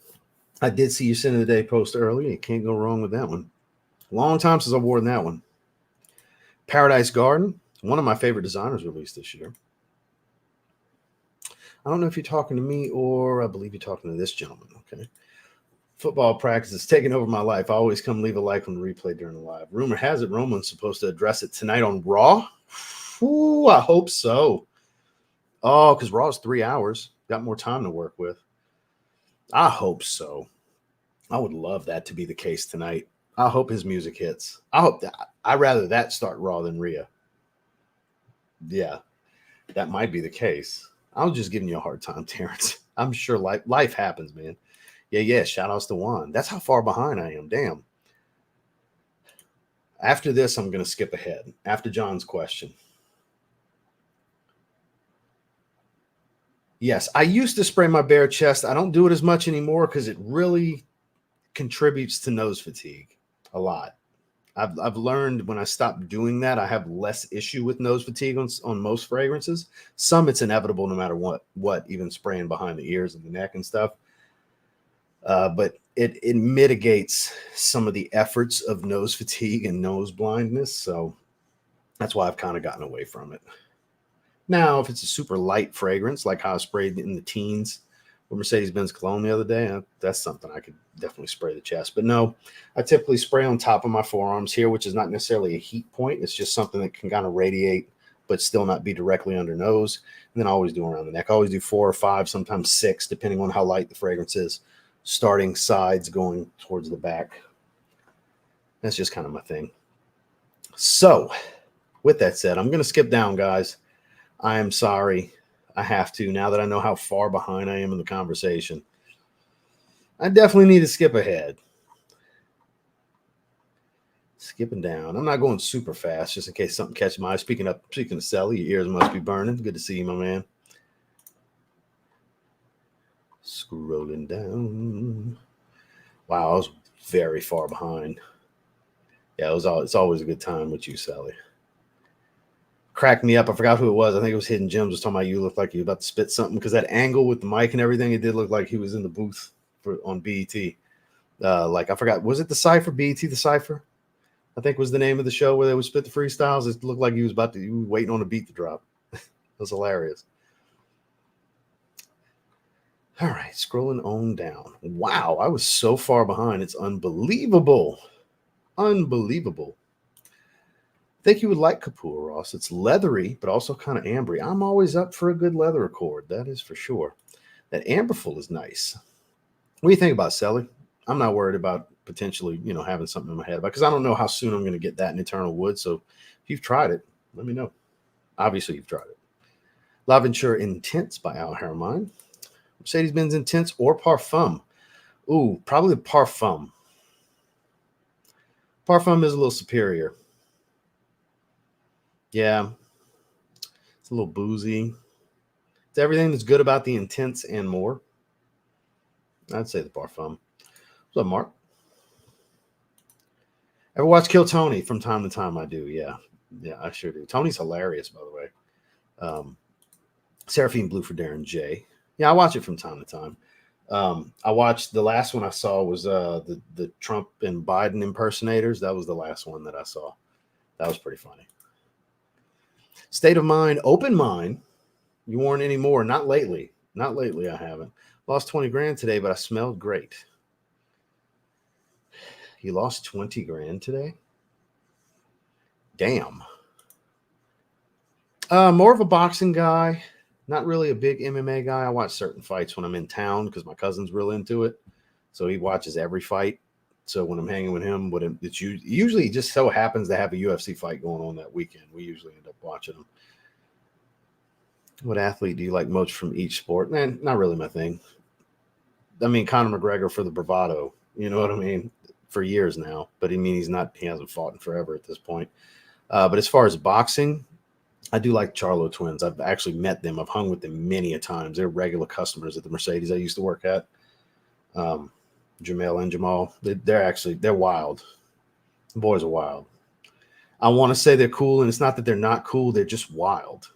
I did see your Sin of the Day post earlier. You can't go wrong with that one. Long time since I've worn that one. Paradise Garden, one of my favorite designers released this year. I don't know if you're talking to me or I believe you're talking to this gentleman. Okay. Football practice is taking over my life. I always come leave a like on the replay during the live. Rumor has it Roman's supposed to address it tonight on Raw. Ooh, I hope so. Oh, because Raw is 3 hours. Got more time to work with. I hope so. I would love that to be the case tonight. I hope his music hits. I hope that. I'd rather that start Raw than Rhea. Yeah, that might be the case. I was just giving you a hard time, Terrence. I'm sure life happens, man. Yeah. Shout outs to Juan. That's how far behind I am. Damn. After this, I'm going to skip ahead. After John's question. Yes, I used to spray my bare chest. I don't do it as much anymore because it really contributes to nose fatigue a lot. I've learned when I stop doing that, I have less issue with nose fatigue on most fragrances. Some it's inevitable no matter what, even spraying behind the ears and the neck and stuff. But it mitigates some of the efforts of nose fatigue and nose blindness. So that's why I've kind of gotten away from it. Now, if it's a super light fragrance, like how I sprayed in the teens with Mercedes-Benz cologne the other day, that's something I could definitely spray the chest. But no, I typically spray on top of my forearms here, which is not necessarily a heat point. It's just something that can kind of radiate, but still not be directly under nose. And then I always do around the neck. I always do 4 or 5, sometimes 6, depending on how light the fragrance is, starting sides going towards the back. That's just kind of my thing. So with that said, I'm going to skip down, guys. I am sorry. I have to, now that I know how far behind I am in the conversation. I definitely need to skip ahead. Skipping down. I'm not going super fast, just in case something catches my eye. Speaking of Sally, your ears must be burning. Good to see you, my man. Scrolling down. Wow, I was very far behind. Yeah, it's always a good time with you, Sally. Cracked me up. I forgot who it was. I think it was Hidden Gems was talking about you looked like you were about to spit something because that angle with the mic and everything, it did look like he was in the booth on BET. Like I forgot, was it the Cypher? BET the Cypher? I think was the name of the show where they would spit the freestyles. It looked like he was waiting on a beat to drop. It was hilarious. All right, scrolling on down. Wow, I was so far behind. It's unbelievable. Unbelievable. I think you would like Kapua, Ross. It's leathery, but also kind of ambery. I'm always up for a good leather accord. That is for sure. That amberful is nice. What do you think about Sally? I'm not worried about potentially, having something in my head about because I don't know how soon I'm going to get that in Eternal Wood. So if you've tried it, let me know. Obviously, you've tried it. L'Aventure Intense by Al Hermine. Mercedes-Benz Intense or Parfum. Ooh, probably Parfum. Parfum is a little superior. Yeah. It's a little boozy. It's everything that's good about the Intense and more. I'd say the Parfum. What's up, Mark? Ever watch Kill Tony? From time to time, I do. Yeah, I sure do. Tony's hilarious, by the way. Seraphine Blue for Darren J. Yeah, I watch it from time to time. I watched the last one I saw was the Trump and Biden impersonators. That was the last one that I saw. That was pretty funny. State of Mind, Open Mind. You worn any more? Not lately. Not lately, I haven't. Lost 20 grand today, but I smelled great. You lost 20 grand today? Damn. More of a boxing guy. Not really a big MMA guy. I watch certain fights when I'm in town because my cousin's real into it. So he watches every fight. So when I'm hanging with him, it's usually just so happens to have a UFC fight going on that weekend. We usually end up watching them. What athlete do you like most from each sport? Man, not really my thing. I mean, Conor McGregor for the bravado. You know what I mean? For years now. But I mean, he hasn't fought in forever at this point. But as far as boxing, I do like Charlo twins. I've actually met them. I've hung with them many a times. They're regular customers at the Mercedes I used to work at. Jamel and Jamal. They're wild. The boys are wild. I want to say they're cool, and it's not that they're not cool. They're just wild.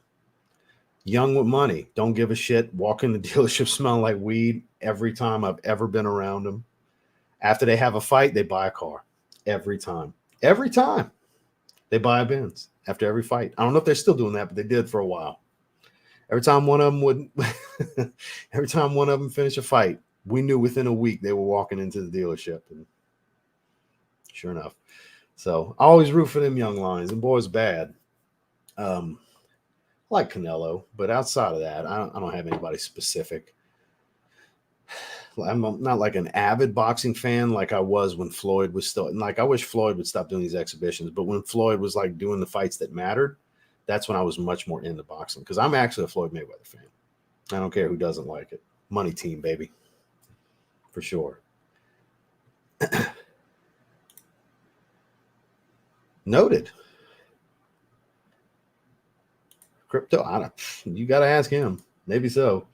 Young with money. Don't give a shit. Walk in the dealership smelling like weed every time I've ever been around them. After they have a fight, they buy a car. Every time. Every time. They buy a Benz after every fight. I don't know if they're still doing that, but they did for a while. Every time one of them finished a fight, we knew within a week they were walking into the dealership. And sure enough. So I always root for them young lions. And boys bad. I like Canelo, but outside of that, I don't have anybody specific. I'm not like an avid boxing fan like I was when Floyd was still like I wish Floyd would stop doing these exhibitions, but when Floyd was like doing the fights that mattered, that's when I was much more into boxing because I'm actually a Floyd Mayweather fan. I don't care who doesn't like it. Money team, baby. For sure. Noted. Crypto, you got to ask him. Maybe so.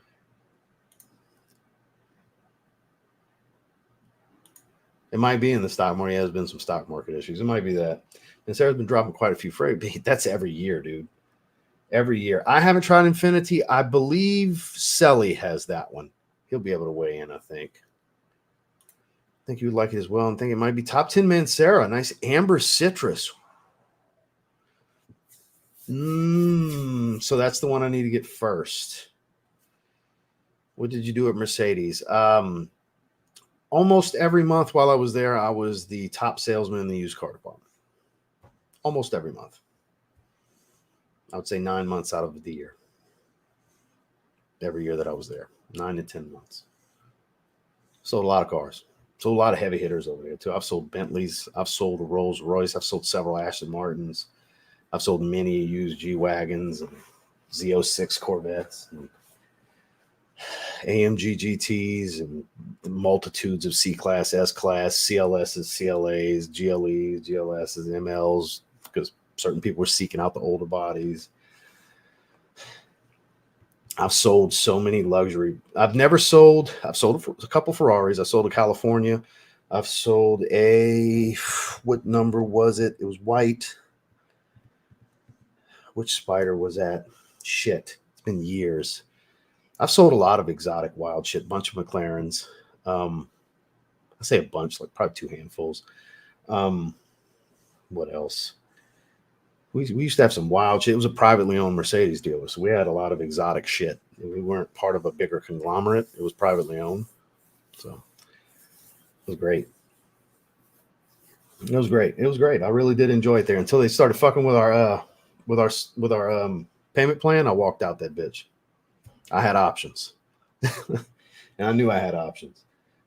It might be in the stock market. Has been some stock market issues. It might be that. And Sarah's been dropping quite a few freight. That's every year, dude. Every year. I haven't tried Infinity. I believe Selly has that one. He'll be able to weigh in, I think. I think you would like it as well. And think it might be top 10 Mancera. Nice amber citrus. So that's the one I need to get first. What did you do at Mercedes? Almost every month while I was there, I was the top salesman in the used car department. Almost every month. I would say 9 months out of the year. Every year that I was there. 9 to 10 months. Sold a lot of cars. Sold a lot of heavy hitters over there too. I've sold Bentleys. I've sold a Rolls Royce. I've sold several Aston Martins. I've sold many used G-Wagons and Z06 Corvettes and AMG GTs and multitudes of C-Class, S-Class, CLSs, CLAs, GLEs, GLSs, MLs, because certain people were seeking out the older bodies. I've sold so many luxury. I've sold a couple Ferraris. I sold a California. I've sold what number was it? It was white. Which Spider was that? Shit. It's been years. I've sold a lot of exotic wild shit. Bunch of McLarens. I say a bunch, like probably 2 handfuls. What else? We used to have some wild shit. It was a privately owned Mercedes dealer, so we had a lot of exotic shit. We weren't part of a bigger conglomerate. It was privately owned, so it was great. It was great. It was great. I really did enjoy it there until they started fucking with our payment plan. I walked out that bitch. I had options, and I knew I had options.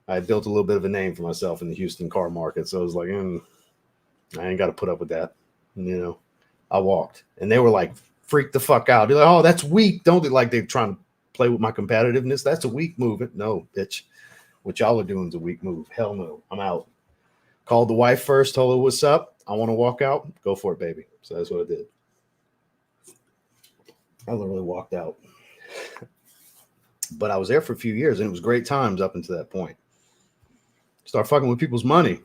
I had built a little bit of a name for myself in the Houston car market, so I was like, I ain't got to put up with that, you know. I walked, and they were like, freaked the fuck out. They're like, oh, that's weak. Don't they? Like they're trying to play with my competitiveness. That's a weak move. No, bitch. What y'all are doing is a weak move. Hell no. I'm out. Called the wife first, told her what's up. I want to walk out. Go for it, baby. So that's what I did. I literally walked out. But I was there for a few years, and it was great times up until that point. Start fucking with people's money.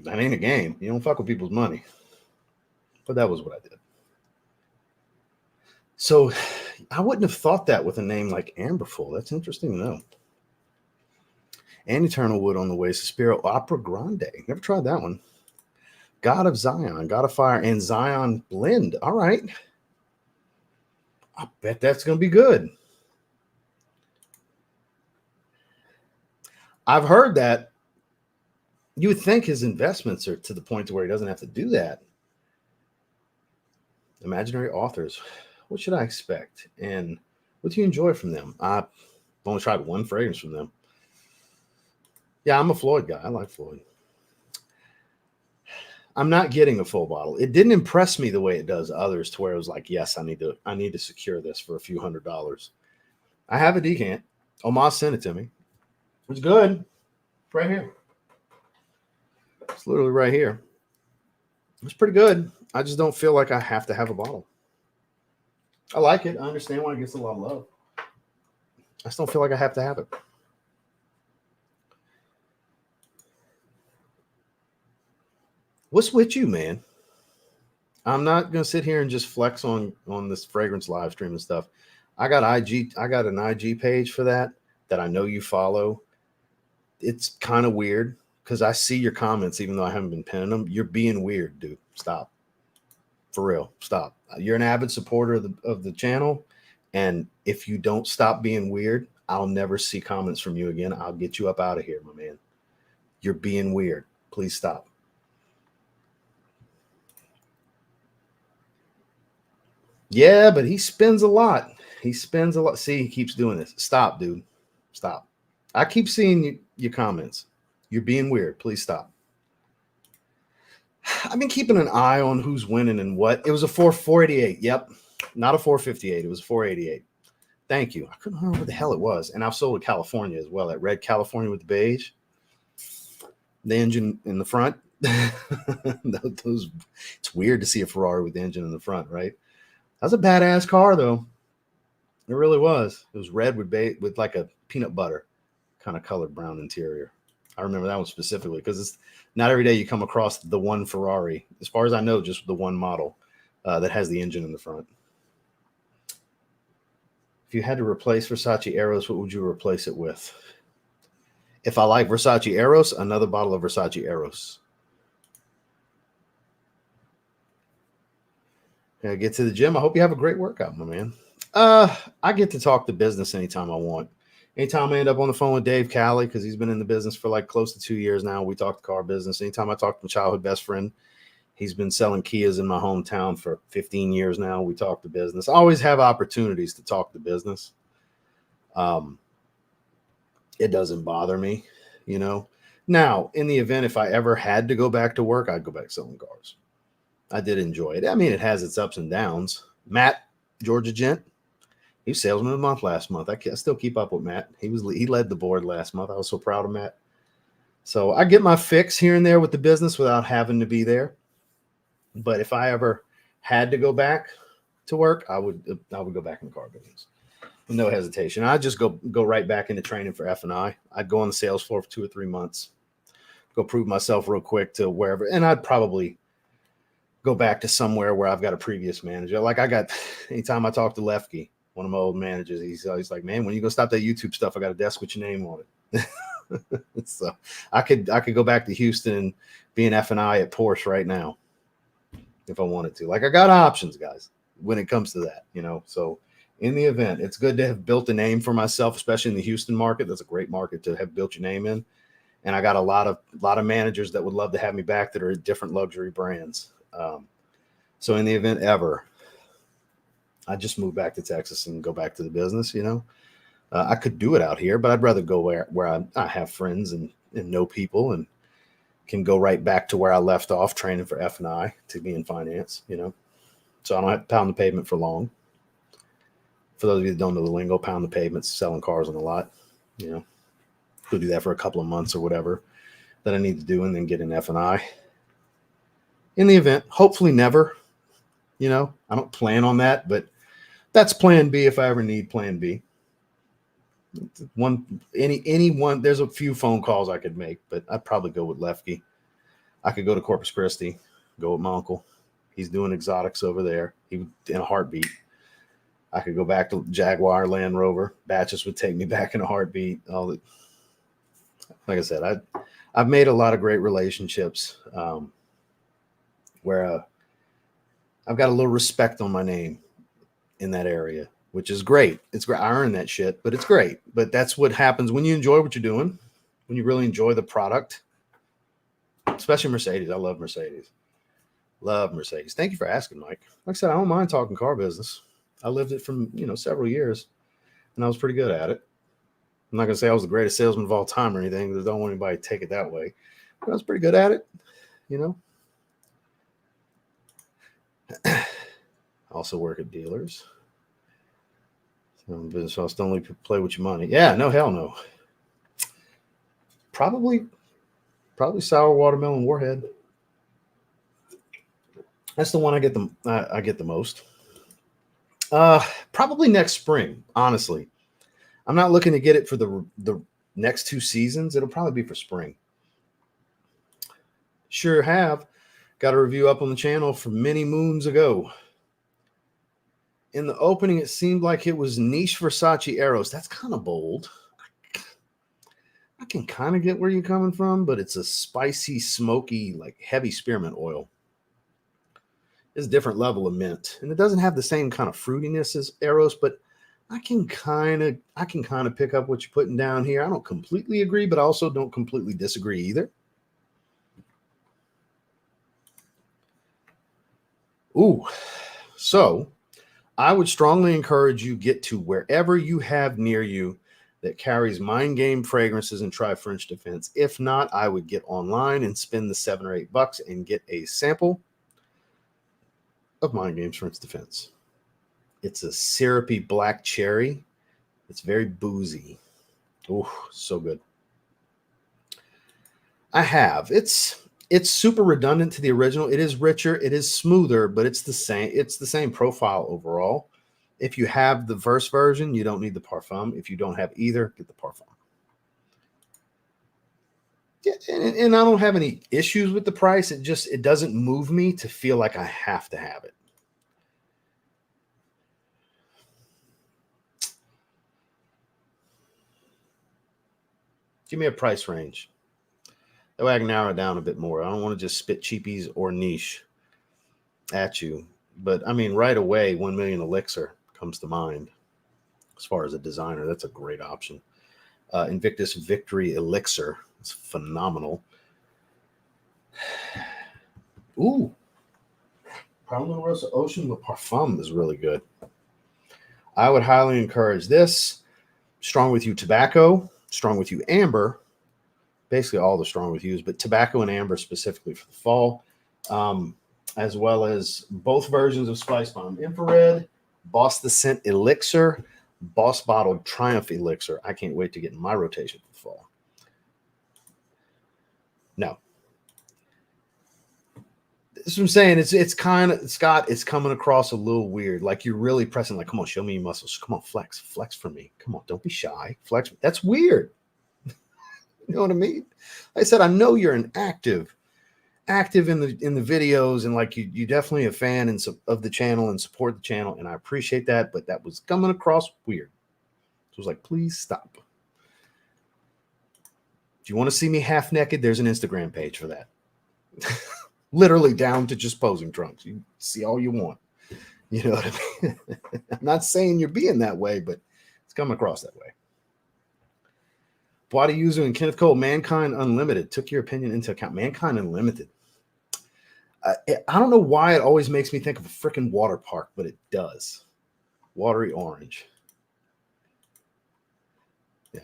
That ain't a game. You don't fuck with people's money. But that was what I did. So I wouldn't have thought that with a name like Amberful. That's interesting to know. And Eternal Wood on the way. Suspiro Opera Grande. Never tried that one. God of Zion, God of Fire, and Zion Blend. All right. I bet that's going to be good. I've heard that. You would think his investments are to the point to where he doesn't have to do that. Imaginary authors. What should I expect? And what do you enjoy from them? I've only tried one fragrance from them. Yeah, I'm a Floyd guy. I like Floyd. I'm not getting a full bottle. It didn't impress me the way it does others, to where it was like, yes, I need to secure this for a few $100s. I have a decant. Omar sent it to me. It's good. Right here. It's literally right here. It's pretty good. I just don't feel like I have to have a bottle. I like it. I understand why it gets a lot of love. I just don't feel like I have to have it. What's with you, man? I'm not gonna sit here and just flex on this fragrance live stream and stuff. I got an IG page for that I know you follow. It's kind of weird because I see your comments, even though I haven't been pinning them. You're being weird, dude. Stop. For real, stop. You're an avid supporter of the channel, and if you don't stop being weird, I'll never see comments from you again. I'll get you up out of here, my man. You're being weird. Please stop. Yeah, but he spends a lot. He spends a lot. See, he keeps doing this. Stop, dude. Stop. I keep seeing your comments. You're being weird. Please stop. I've been keeping an eye on who's winning and what. It was a 488. Yep. Not a 458. It was a 488. Thank you. I couldn't remember what the hell it was. And I've sold a California as well. That red California with the beige. The engine in the front. It's weird to see a Ferrari with the engine in the front, right? That's a badass car, though. It really was. It was red with like a peanut butter kind of colored brown interior. I remember that one specifically because it's not every day you come across the one Ferrari, as far as I know, just the one model that has the engine in the front. If you had to replace Versace Eros, what would you replace it with? If I like Versace Eros, another bottle of Versace Eros. Yeah, get to the gym. I hope you have a great workout, my man. I get to talk to business anytime I want. Anytime I end up on the phone with Dave Calley, because he's been in the business for like close to 2 years now, we talk car business. Anytime I talk to my childhood best friend, he's been selling Kias in my hometown for 15 years now. We talk to business. I always have opportunities to talk to business. It doesn't bother me, you know. Now, in the event if I ever had to go back to work, I'd go back selling cars. I did enjoy it. I mean, it has its ups and downs. Matt, Georgia Gent, he was salesman of the month last month. I still keep up with Matt. He led the board last month. I was so proud of Matt. So I get my fix here and there with the business without having to be there. But if I ever had to go back to work, I would go back in the car business. With no hesitation. I'd just go right back into training for F&I. I'd go on the sales floor for 2 or 3 months, go prove myself real quick to wherever. And I'd probably go back to somewhere where I've got a previous manager. Like anytime I talk to Lefke, one of my old managers, he's always like, man, when you go stop that YouTube stuff, I got a desk with your name on it. So I could go back to Houston and be an F&I at Porsche right now if I wanted to. Like, I got options, guys, when it comes to that, you know. So in the event, it's good to have built a name for myself, especially in the Houston market. That's a great market to have built your name in. And I got a lot of managers that would love to have me back that are different luxury brands. So in the event ever, I just move back to Texas and go back to the business, you know. I could do it out here, but I'd rather go where I have friends and know people and can go right back to where I left off training for F&I to be in finance, you know. So I don't have to pound the pavement for long. For those of you that don't know the lingo, pound the pavement, selling cars on the lot, you know. Go do that for a couple of months or whatever that I need to do and then get an F&I. In the event, hopefully never, you know, I don't plan on that, but that's plan B if I ever need plan B. Anyone, there's a few phone calls I could make, but I'd probably go with Lefke. I could go to Corpus Christi, go with my uncle. He's doing exotics over there. He would, in a heartbeat. I could go back to Jaguar, Land Rover. Batches would take me back in a heartbeat. Like I said, I've made a lot of great relationships where I've got a little respect on my name in that area, which is great. It's great. I earn that shit, but it's great. But that's what happens when you enjoy what you're doing, when you really enjoy the product. especially Mercedes. I love Mercedes. Love Mercedes. Thank you for asking, Mike. Like I said, I don't mind talking car business. I lived it from, several years, and I was pretty good at it. I'm not going to say I was the greatest salesman of all time or anything, because I don't want anybody to take it that way. But I was pretty good at it, I also work at dealers. Business house don't only play with your money. Yeah, no, hell no. Probably sour watermelon warhead. That's the one I get the most. Probably next spring, honestly. I'm not looking to get it for the next 2 seasons. It'll probably be for spring. Sure have. Got a review up on the channel from many moons ago. In the opening, it seemed like it was niche Versace arrows. That's kind of bold. I can kind of get where you're coming from, but it's a spicy, smoky, like heavy spearmint oil. It's a different level of mint, and it doesn't have the same kind of fruitiness as arrows, but I can kind of pick up what you're putting down here. I don't completely agree, but I also don't completely disagree either. Ooh, so I would strongly encourage you get to wherever you have near you that carries Mind Game fragrances and try French Defense. If not, I would get online and spend the $7 or $8 and get a sample of Mind Game's French Defense. It's a syrupy black cherry. It's very boozy. Oh, so good. I have. It's super redundant to the original. It is richer, it is smoother, but it's the same profile overall. If you have the Verse version, you don't need the Parfum. If you don't have either, get the Parfum. Yeah, and I don't have any issues with the price. It doesn't move me to feel like I have to have it. Give me a price range. That way I can narrow it down a bit more. I don't want to just spit cheapies or niche at you. But I mean, right away, 1 Million Elixir comes to mind. As far as a designer, that's a great option. Invictus Victory Elixir. It's phenomenal. Ooh. Parliament Rosa Ocean with Parfum is really good. I would highly encourage this. Strong With You Tobacco, Strong With You Amber, basically all the Strong With Yous, but tobacco and amber specifically for the fall, as well as both versions of Spice Bomb Infrared, Boss the Scent Elixir, Boss Bottled Triumph Elixir. I can't wait to get in my rotation for the fall. No. That's what I'm saying. It's kind of, Scott, it's coming across a little weird. Like you're really pressing, like, come on, show me your muscles. Come on, flex for me. Come on, don't be shy. Flex. That's weird. You know what I mean? Like I said, I know you're an active in the videos, and like you definitely a fan of the channel and support the channel, and I appreciate that. But that was coming across weird. So I was like, please stop. If you want to see me half naked, there's an Instagram page for that. Literally down to just posing trunks. You see all you want. You know what I mean? I'm not saying you're being that way, but it's coming across that way. Wadi Yuzu and Kenneth Cole, Mankind Unlimited. Took your opinion into account. Mankind Unlimited. I don't know why it always makes me think of a freaking water park, but it does. Watery orange. Yeah.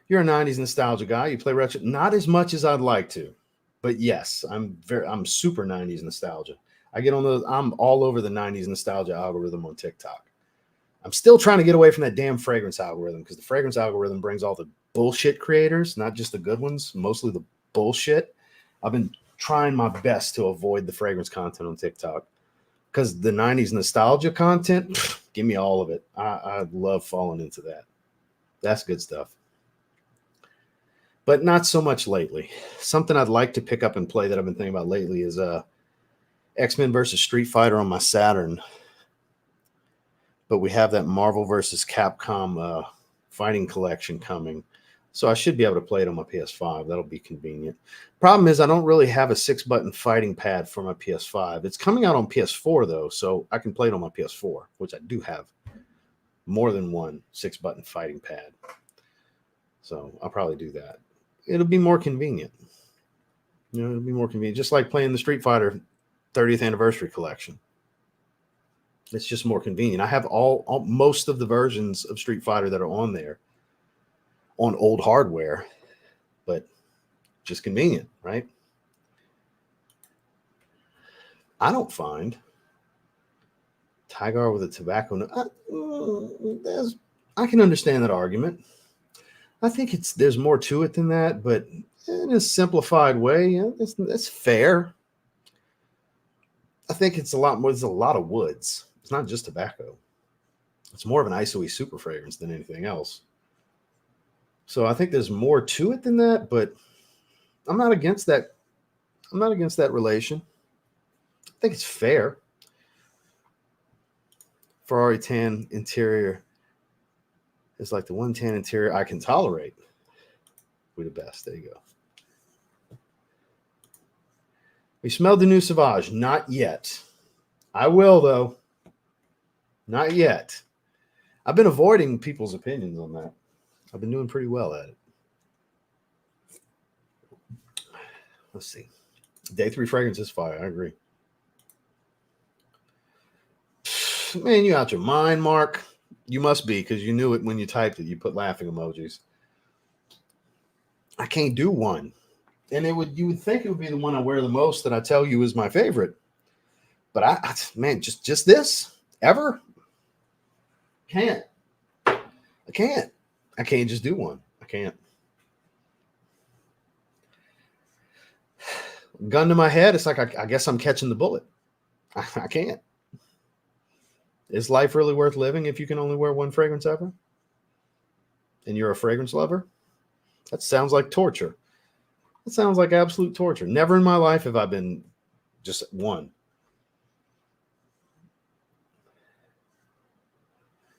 You're a 90s nostalgia guy. You play retro. Not as much as I'd like to. But yes, I'm super 90s nostalgia. I'm all over the 90s nostalgia algorithm on TikTok. I'm still trying to get away from that damn fragrance algorithm, because the fragrance algorithm brings all the bullshit creators, not just the good ones, mostly the bullshit. I've been trying my best to avoid the fragrance content on TikTok, because the 90s nostalgia content, give me all of it. I love falling into that. That's good stuff. But not so much lately. Something I'd like to pick up and play that I've been thinking about lately is X-Men versus Street Fighter on my Saturn. But we have that Marvel versus Capcom fighting collection coming. So I should be able to play it on my PS5. That'll be convenient. Problem is, I don't really have a 6-button fighting pad for my PS5. It's coming out on PS4, though, so I can play it on my PS4, which I do have more than one 6-button fighting pad. So I'll probably do that. It'll be more convenient. You know, it'll be more convenient. Just like playing the Street Fighter 30th anniversary collection. It's just more convenient. I have all most of the versions of Street Fighter that are on there on old hardware, but just convenient, right? I don't find Tigar with a tobacco. I can understand that argument. I think there's more to it than that, but in a simplified way, yeah, that's fair. I think it's a lot more. There's a lot of woods. It's not just tobacco. It's more of an ISOE super fragrance than anything else. So I think there's more to it than that, but I'm not against that. I'm not against that relation. I think it's fair. Ferrari tan interior is like the one tan interior I can tolerate. We're the best. There you go. We smelled the new Sauvage. Not yet. I will, though. Not yet. I've been avoiding people's opinions on that. I've been doing pretty well at it. Let's see. Day 3 fragrance is fire. I agree. Man, you out your mind, Mark. You must be, because you knew it when you typed it. You put laughing emojis. I can't do one. And you would think it would be the one I wear the most that I tell you is my favorite. But man, just this ever? Can't. I can't. I can't just do one. I can't. Gun to my head, it's like I guess I'm catching the bullet. I can't. Is life really worth living if you can only wear one fragrance ever? And you're a fragrance lover? That sounds like torture. That sounds like absolute torture. Never in my life have I been just one.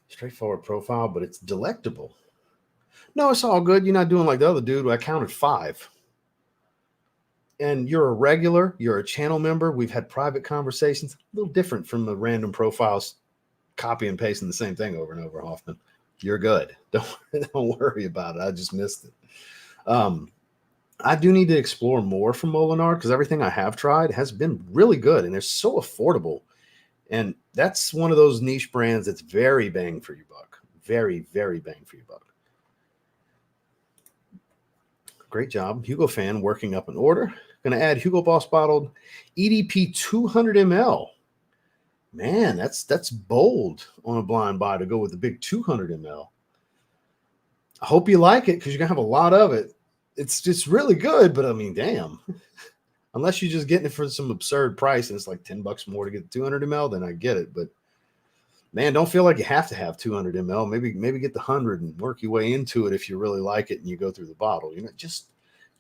Straightforward profile, but it's delectable. No, it's all good. You're not doing like the other dude. I counted 5. And you're a regular. You're a channel member. We've had private conversations. A little different from the random profiles copy and pasting the same thing over and over, Hoffman. You're good. Don't worry about it. I just missed it. I do need to explore more from Molinard because everything I have tried has been really good and they're so affordable. And that's one of those niche brands that's very bang for your buck. Very, very bang for your buck. Great job. Hugo fan working up an order. Going to add Hugo Boss bottled EDP 200 ml. Man, that's bold on a blind buy to go with the big 200 ml. I hope you like it because you're going to have a lot of it. It's just really good, but I mean, damn. Unless you're just getting it for some absurd price and it's like $10 more to get the 200 ml, then I get it. But man, don't feel like you have to have 200 ml. Maybe get the 100 and work your way into it if you really like it and you go through the bottle. You know, just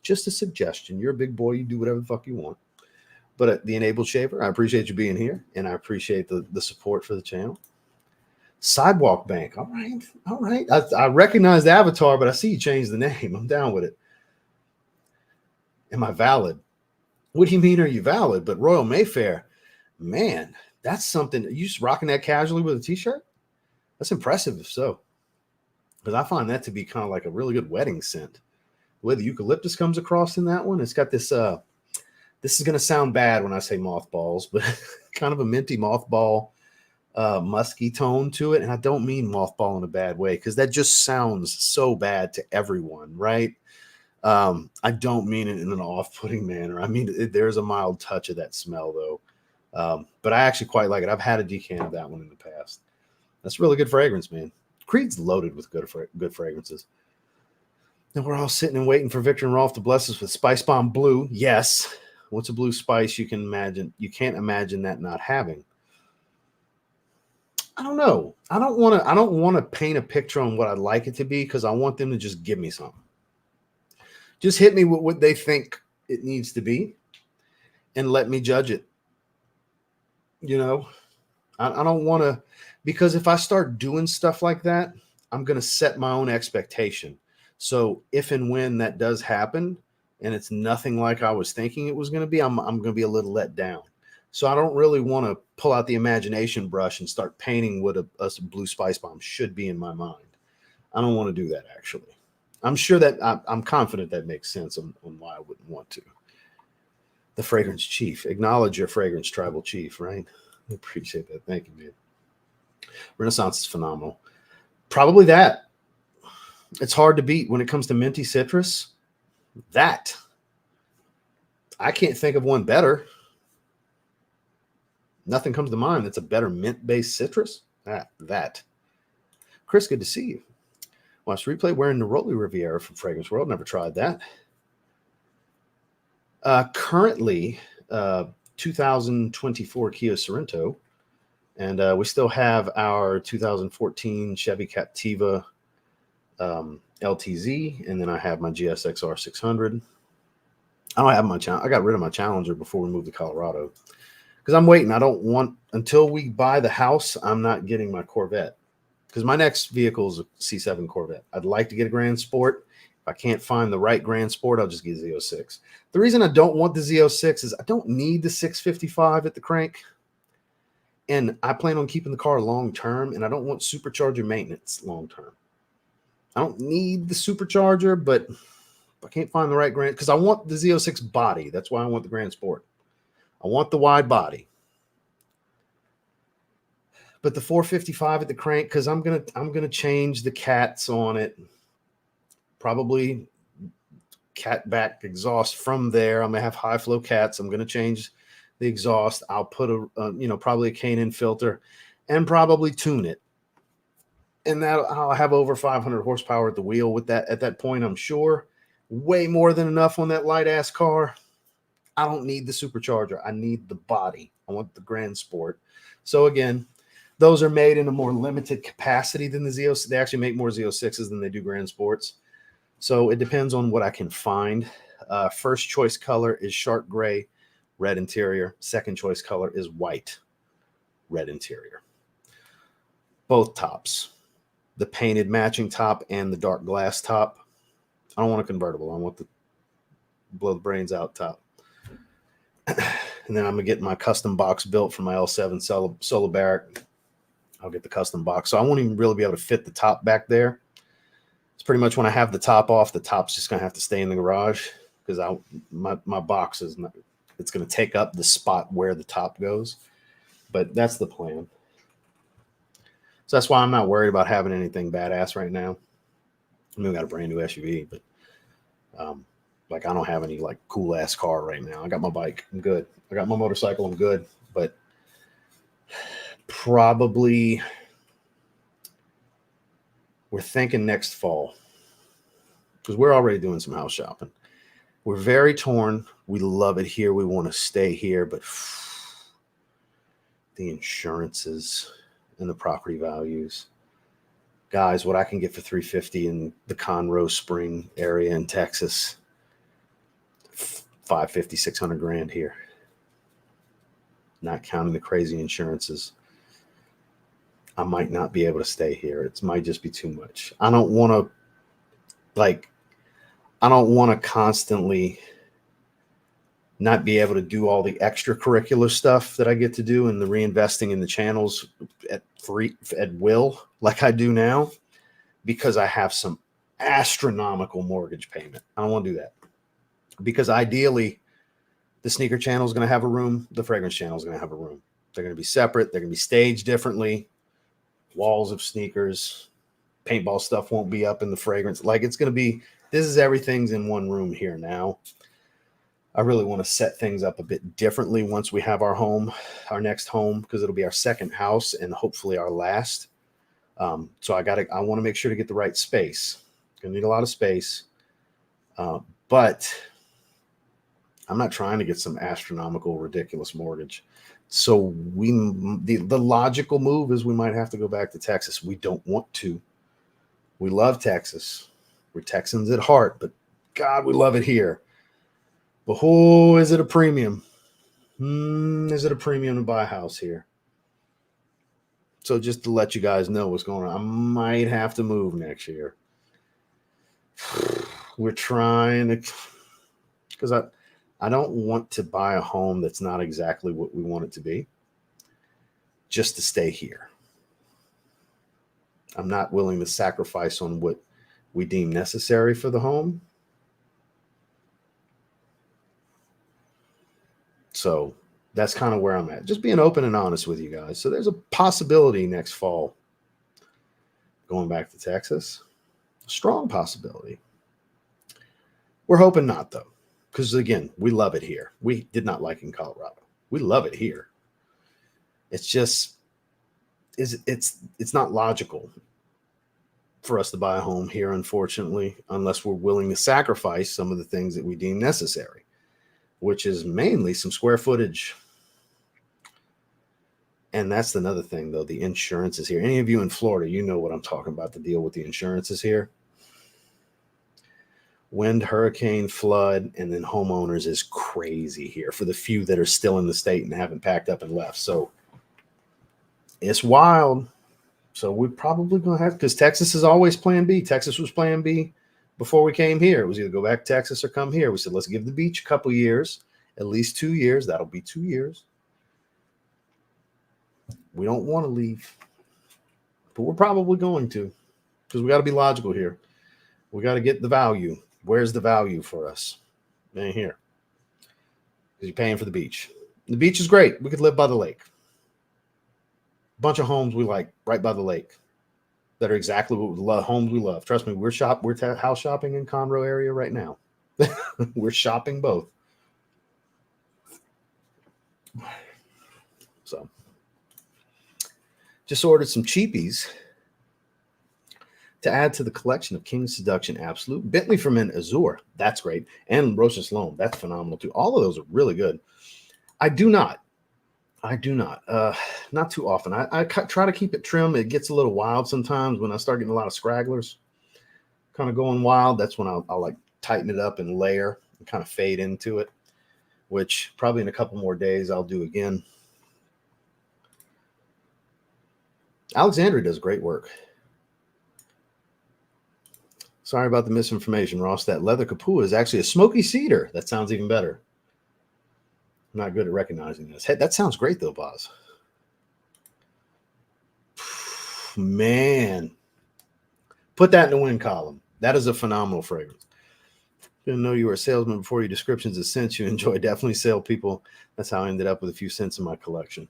a suggestion. You're a big boy. You do whatever the fuck you want. But the Enabled Shaver, I appreciate you being here, and I appreciate the support for the channel. Sidewalk Bank. All right. I recognize the avatar, but I see you changed the name. I'm down with it. Am I valid? What do you mean, are you valid? But Royal Mayfair, man, that's something. You just rocking that casually with a t-shirt? That's impressive if so. Because I find that to be kind of like a really good wedding scent. The way the eucalyptus comes across in that one, it's got this, this is going to sound bad when I say mothballs, but kind of a minty mothball, musky tone to it. And I don't mean mothball in a bad way because that just sounds so bad to everyone, right? I don't mean it in an off-putting manner. I mean, there's a mild touch of that smell though. But I actually quite like it. I've had a decant of that one in the past. That's really good fragrance, man. Creed's loaded with good fragrances. And we're all sitting and waiting for Victor and Rolf to bless us with Spice Bomb Blue. Yes. What's a blue spice you can imagine? You can't imagine that not having. I don't know. I don't want to paint a picture on what I'd like it to be because I want them to just give me something. Just hit me with what they think it needs to be and let me judge it. You know, I don't want to, because if I start doing stuff like that, I'm going to set my own expectation. So if and when that does happen and it's nothing like I was thinking it was going to be, I'm going to be a little let down. So I don't really want to pull out the imagination brush and start painting what a blue spice bomb should be in my mind. I don't want to do that, actually. I'm sure that I'm confident that makes sense on why I wouldn't want to. The fragrance chief. Acknowledge your fragrance tribal chief, right? I appreciate that. Thank you, man. Renaissance is phenomenal. Probably that. It's hard to beat when it comes to minty citrus. That. I can't think of one better. Nothing comes to mind that's a better mint-based citrus. That. Chris, good to see you. Watch replay wearing Neroli Riviera from Fragrance World. Never tried that. Currently, 2024 Kia Sorento. And we still have our 2014 Chevy Captiva LTZ. And then I have my GSX-R 600. I don't have my I got rid of my Challenger before we moved to Colorado. Because I'm waiting. I don't want, until we buy the house, I'm not getting my Corvette. Because my next vehicle is a C7 Corvette. I'd like to get a Grand Sport. If I can't find the right Grand Sport, I'll just get a Z06. The reason I don't want the Z06 is I don't need the 655 at the crank. And I plan on keeping the car long term, and I don't want supercharger maintenance long term. I don't need the supercharger, but I can't find the right Grand, because I want the Z06 body. That's why I want the Grand Sport. I want the wide body. But the 455 at the crank, because I'm gonna change the cats on it. Probably cat back exhaust from there. I'm gonna have high flow cats. I'm gonna change the exhaust. I'll put a probably a K&N filter, and probably tune it. And that I'll have over 500 horsepower at the wheel with that. At that point, I'm sure way more than enough on that light ass car. I don't need the supercharger. I need the body. I want the Grand Sport. So again, those are made in a more limited capacity than the Z06. They actually make more Z06s than they do Grand Sports. So it depends on what I can find. First choice color is shark gray, red interior. Second choice color is white, red interior. Both tops. The painted matching top and the dark glass top. I don't want a convertible. I want the blow the brains out top. And then I'm going to get my custom box built for my L7 Solo Barrack. I'll get the custom box. So I won't even really be able to fit the top back there. It's pretty much when I have the top off, the top's just going to have to stay in the garage, because my box is not, it's going to take up the spot where the top goes. But that's the plan. So that's why I'm not worried about having anything badass right now. I mean, we got a brand new SUV, but like I don't have any like cool ass car right now. I got my bike. I'm good. I got my motorcycle. I'm good. But probably we're thinking next fall, because we're already doing some house shopping. We're very torn. We love it here. We want to stay here, but the insurances and the property values. Guys, what I can get for $350 in the Conroe Spring area in Texas, $550, $600 here. Not counting the crazy insurances. I might not be able to stay here. It might just be too much. I don't want to constantly not be able to do all the extracurricular stuff that I get to do, and the reinvesting in the channels at will, like I do now, because I have some astronomical mortgage payment. I don't want to do that, because ideally the sneaker channel is going to have a room. The fragrance channel is going to have a room. They're going to be separate. They're going to be staged differently. Walls of sneakers, paintball stuff won't be up in the fragrance. Like it's going to be, this is everything's in one room here now. I really want to set things up a bit differently once we have our home, our next home, because it'll be our second house and hopefully our last. So I want to make sure to get the right space. Gonna need a lot of space, but I'm not trying to get some astronomical, ridiculous mortgage. So the logical move is we might have to go back to Texas. We don't want to. We love Texas. We're Texans at heart, but God, we love it here. But is it a premium? Is it a premium to buy a house here? So just to let you guys know what's going on, I might have to move next year. We're trying to, because I don't want to buy a home that's not exactly what we want it to be, just to stay here. I'm not willing to sacrifice on what we deem necessary for the home. So that's kind of where I'm at. Just being open and honest with you guys. So there's a possibility next fall going back to Texas. A strong possibility. We're hoping not, though, because, again, we love it here. We did not like in Colorado. We love it here. It's just it's not logical for us to buy a home here, unfortunately, unless we're willing to sacrifice some of the things that we deem necessary, which is mainly some square footage. And that's another thing, though. The insurance is here. Any of you in Florida, you know what I'm talking about, the deal with the insurance is here. Wind, hurricane, flood, and then homeowners is crazy here for the few that are still in the state and haven't packed up and left. So it's wild. So we're probably going to have, because Texas is always plan B. Texas was plan B before we came here. It was either go back to Texas or come here. We said, let's give the beach a couple years, at least 2 years. That'll be 2 years. We don't want to leave, but we're probably going to, because we got to be logical here. We got to get the value. Where's the value for us? It ain't here. Because you're paying for the beach. The beach is great. We could live by the lake. Bunch of homes we like right by the lake that are exactly what we love, homes we love. Trust me, we're house shopping in Conroe area right now. We're shopping both. So just ordered some cheapies to add to the collection of King's Seduction Absolute, Bentley Ferment Azure. That's great. And Rochas Loam. That's phenomenal too. All of those are really good. I do not. Not too often. I try to keep it trim. It gets a little wild sometimes when I start getting a lot of scragglers kind of going wild. That's when I'll like tighten it up and layer and kind of fade into it, which probably in a couple more days I'll do again. Alexandria does great work. Sorry about the misinformation, Ross. That leather Kapua is actually a smoky cedar. That sounds even better. I'm not good at recognizing this. Hey, that sounds great, though, Boz. Man. Put that in the win column. That is a phenomenal fragrance. Didn't know you were a salesman before your descriptions of scents you enjoy. Definitely sell people. That's how I ended up with a few scents in my collection.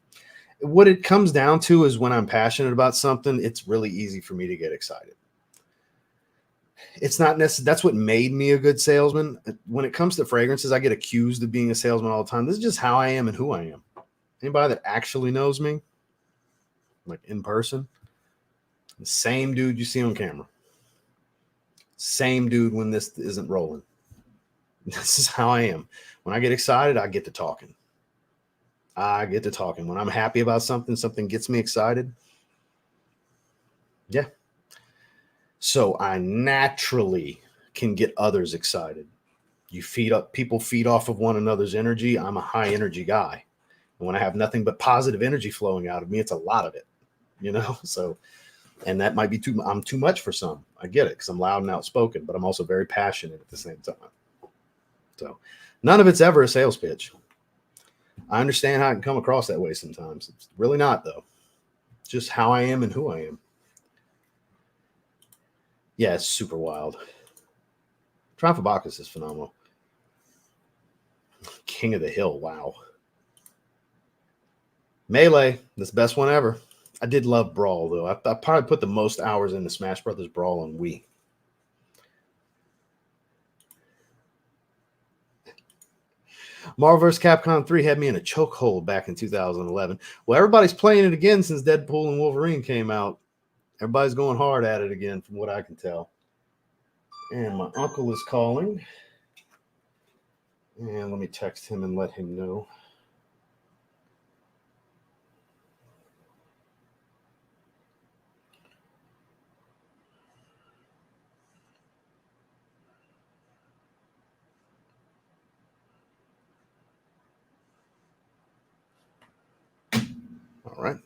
What it comes down to is when I'm passionate about something, it's really easy for me to get excited. It's not necessarily, that's what made me a good salesman. When it comes to fragrances, I get accused of being a salesman all the time. This is just how I am and who I am. Anybody that actually knows me, like in person, the same dude you see on camera. Same dude when this isn't rolling. This is how I am. When I get excited, I get to talking. When I'm happy about something, something gets me excited. Yeah. So I naturally can get others excited. People feed off of one another's energy. I'm a high energy guy. And when I have nothing but positive energy flowing out of me, it's a lot of it, So, and that might be I'm too much for some. I get it because I'm loud and outspoken, but I'm also very passionate at the same time. So none of it's ever a sales pitch. I understand how it can come across that way sometimes. It's really not, though. Just how I am and who I am. Yeah, it's super wild. Triumph of Bacchus is phenomenal. King of the Hill, wow. Melee, that's the best one ever. I did love Brawl, though. I probably put the most hours into Smash Brothers Brawl on Wii. Marvel vs. Capcom 3 had me in a chokehold back in 2011. Well, everybody's playing it again since Deadpool and Wolverine came out. Everybody's going hard at it again, from what I can tell. And my uncle is calling. And let me text him and let him know. All right.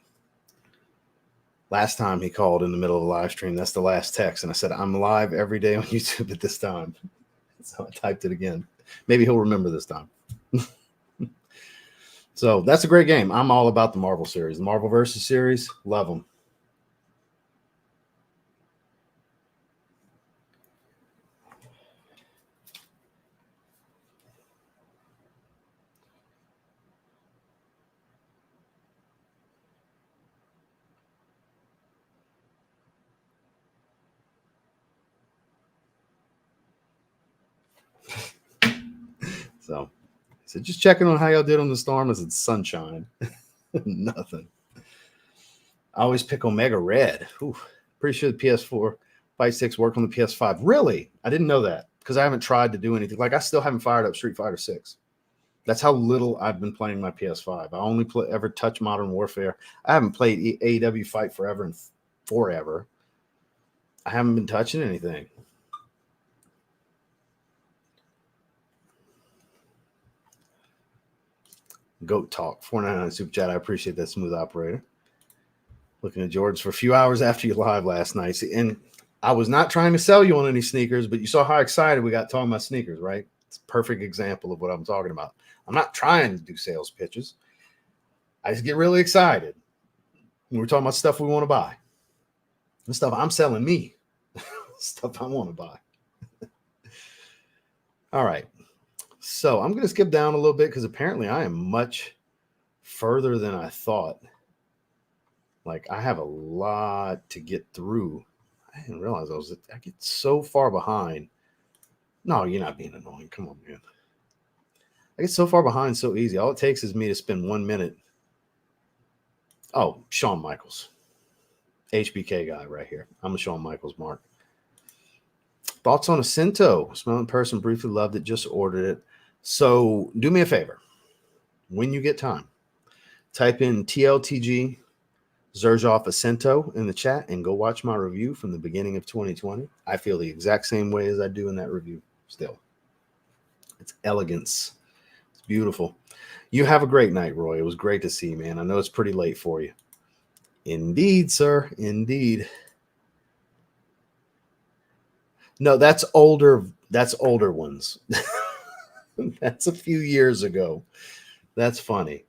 Last time he called in the middle of a live stream, that's the last text. And I said, I'm live every day on YouTube at this time. So I typed it again. Maybe he'll remember this time. So that's a great game. I'm all about the Marvel series. The Marvel Versus series, love them. So I said, just checking on how y'all did on the storm. I said, sunshine. Nothing. I always pick Omega Red. Ooh, pretty sure the PS4 Fight 6 work on the PS5. Really? I didn't know that because I haven't tried to do anything. Like, I still haven't fired up Street Fighter 6. That's how little I've been playing my PS5. I only ever touch Modern Warfare. I haven't played AEW Fight Forever and forever. I haven't been touching anything. Goat Talk, 499 Super Chat. I appreciate that, smooth operator. Looking at George for a few hours after you live last night. And I was not trying to sell you on any sneakers, but you saw how excited we got talking about sneakers, right? It's a perfect example of what I'm talking about. I'm not trying to do sales pitches. I just get really excited when we're talking about stuff we want to buy. The stuff I'm selling me. Stuff I want to buy. All right. So I'm going to skip down a little bit because apparently I am much further than I thought. Like, I have a lot to get through. I didn't realize I get so far behind. No, you're not being annoying. Come on, man. I get so far behind so easy. All it takes is me to spend 1 minute. Oh, Shawn Michaels. HBK guy right here. I'm a Shawn Michaels mark. Thoughts on a Cento? Smell in person, briefly loved it, just ordered it. So do me a favor. When you get time, type in TLTG Zerjoff Acento in the chat and go watch my review from the beginning of 2020. I feel the exact same way as I do in that review still. It's elegance. It's beautiful. You have a great night, Roy. It was great to see you, man. I know it's pretty late for you. Indeed, sir. Indeed. No, that's older. That's older ones. That's a few years ago. That's funny.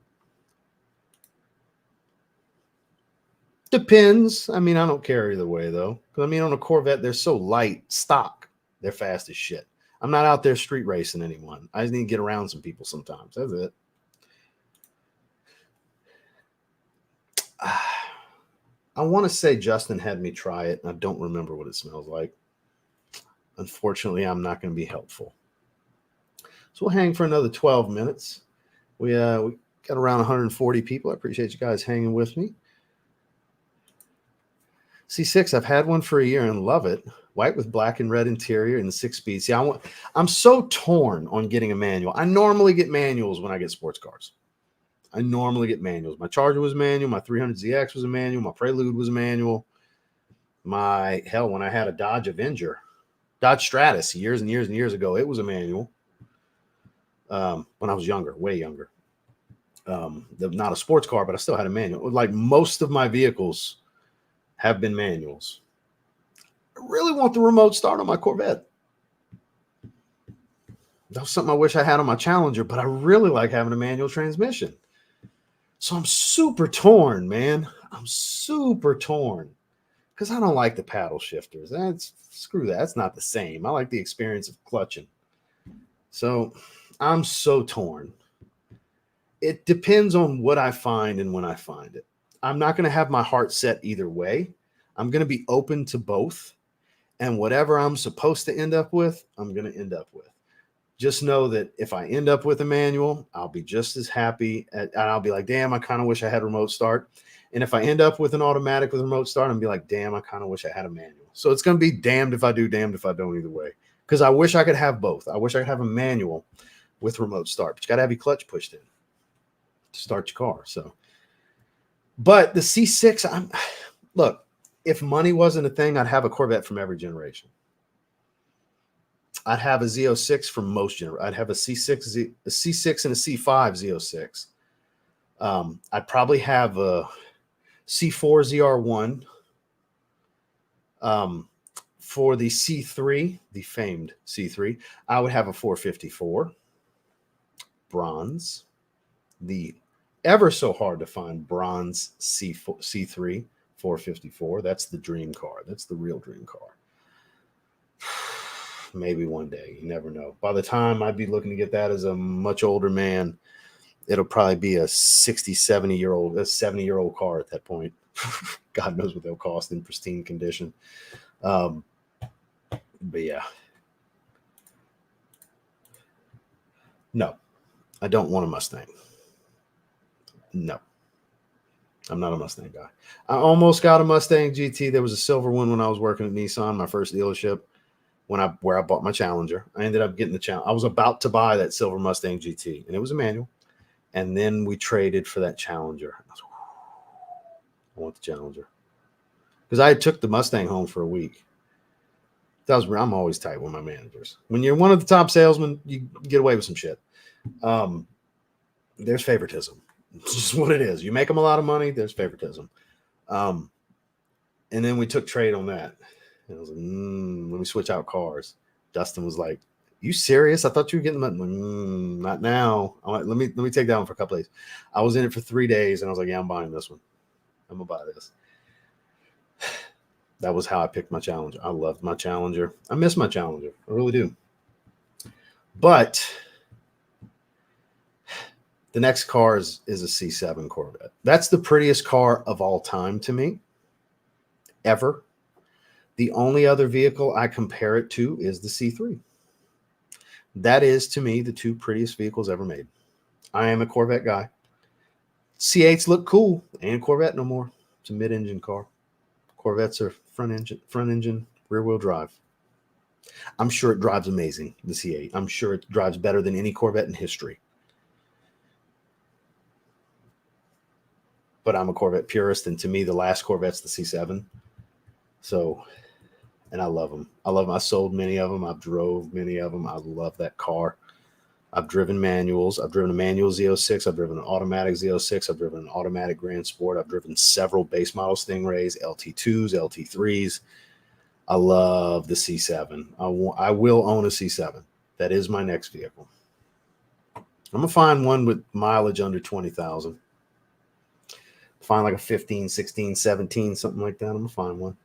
Depends. I mean, I don't care either way, though. I mean, on a Corvette, they're so light stock. They're fast as shit. I'm not out there street racing anyone. I just need to get around some people sometimes. That's it. I want to say Justin had me try it, and I don't remember what it smells like. Unfortunately, I'm not going to be helpful. So we'll hang for another 12 minutes. We got around 140 people. I appreciate you guys hanging with me. C6, I've had one for a year and love it. White with black and red interior and 6-speed. See, I'm so torn on getting a manual. I normally get manuals when I get sports cars. I normally get manuals. My Charger was manual. My 300ZX was a manual. My Prelude was a manual. When I had a Dodge Stratus years and years and years ago, it was a manual. When I was younger, way younger. Not a sports car, but I still had a manual. Like most of my vehicles have been manuals. I really want the remote start on my Corvette. That was something I wish I had on my Challenger, but I really like having a manual transmission. So I'm super torn, man. I'm super torn because I don't like the paddle shifters. Screw that. That's not the same. I like the experience of clutching. So I'm so torn. It depends on what I find and when I find it. I'm not going to have my heart set either way. I'm going to be open to both. And whatever I'm supposed to end up with, I'm going to end up with. Just know that if I end up with a manual, I'll be just as happy. And I'll be like, damn, I kind of wish I had a remote start. And if I end up with an automatic with a remote start, I'll be like, damn, I kind of wish I had a manual. So it's going to be damned if I do, damned if I don't either way. Because I wish I could have both. I wish I could have a manual with remote start. But you got to have your clutch pushed in to start your car. So, but the C6, look, if money wasn't a thing, I'd have a Corvette from every generation. I'd have a Z06 from most generations. I'd have a C6 and a C5 Z06. I'd probably have a C4 ZR1. For the C3, the famed C3, I would have a 454 bronze, the ever so hard to find bronze C3 454. That's the dream car. That's the real dream car. Maybe one day. You never know. By the time I'd be looking to get that as a much older man, it'll probably be a 70-year-old car at that point. God knows what they'll cost in pristine condition. But yeah. No, I don't want a Mustang. No, I'm not a Mustang guy. I almost got a Mustang GT. There was a silver one when I was working at Nissan, my first dealership, where I bought my Challenger. I ended up getting the Challenger. I was about to buy that silver Mustang GT, and it was a manual. And then we traded for that Challenger. I want the Challenger because I took the Mustang home for a week. I'm always tight with my managers. When you're one of the top salesmen, you get away with some shit. There's favoritism. It's just what it is. You make them a lot of money, there's favoritism. And then we took trade on that. And I was like, let me switch out cars. Dustin was like, "You serious? I thought you were getting not now." I'm like, let me take that one for a couple days. I was in it for 3 days, and I was like, "Yeah, I'm buying this one. I'm gonna buy this." That was how I picked my Challenger. I loved my Challenger. I miss my Challenger. I really do. But the next car is a C7 Corvette. That's the prettiest car of all time to me, ever. The only other vehicle I compare it to is the C3. That is, to me, the two prettiest vehicles ever made. I am a Corvette guy. C8s look cool. Ain't a Corvette no more. It's a mid-engine car. Corvettes are front engine, rear-wheel drive. I'm sure it drives amazing, the C8. I'm sure it drives better than any Corvette in history. But I'm a Corvette purist, and to me, the last Corvette's the C7. So, and I love them. I sold many of them. I've drove many of them. I love that car. I've driven manuals. I've driven a manual Z06. I've driven an automatic Z06. I've driven an automatic Grand Sport. I've driven several base model Stingrays, LT2s, LT3s. I love the C7. I will own a C7. That is my next vehicle. I'm going to find one with mileage under 20,000. Find like a 15, 16, 17, something like that. I'm going to find one.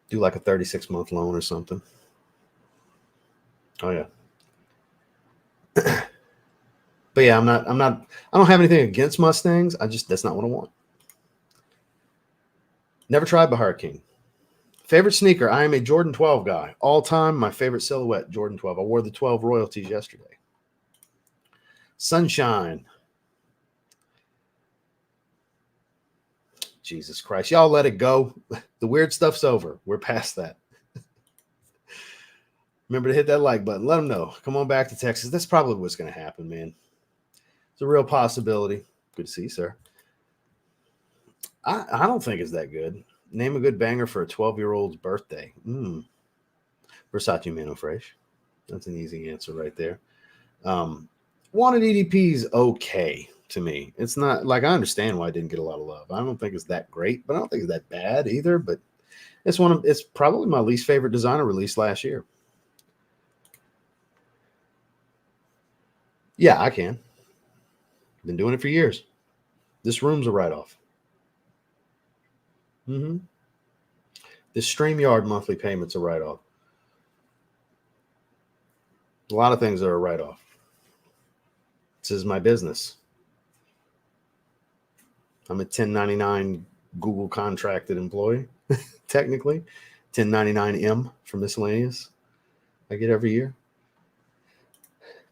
Do like a 36-month loan or something. Oh, yeah. But yeah, I don't have anything against Mustangs. That's not what I want. Never tried Bahar King. Favorite sneaker. I am a Jordan 12 guy. All time, my favorite silhouette, Jordan 12. I wore the 12 royalties yesterday. Sunshine. Jesus Christ. Y'all let it go. The weird stuff's over. We're past that. Remember to hit that like button. Let them know. Come on back to Texas. That's probably what's going to happen, man. It's a real possibility. Good to see you, sir. I don't think it's that good. Name a good banger for a 12-year-old's birthday. Versace Mano Fresh. That's an easy answer right there. Wanted EDP's okay to me. It's not like, I understand why I didn't get a lot of love. I don't think it's that great, but I don't think it's that bad either. But it's probably my least favorite designer release last year. Yeah, I can. Been doing it for years. This room's a write-off. This StreamYard monthly payment's a write-off. A lot of things are a write-off. This is my business. I'm a 1099 Google contracted employee, technically. 1099M for miscellaneous. I get every year.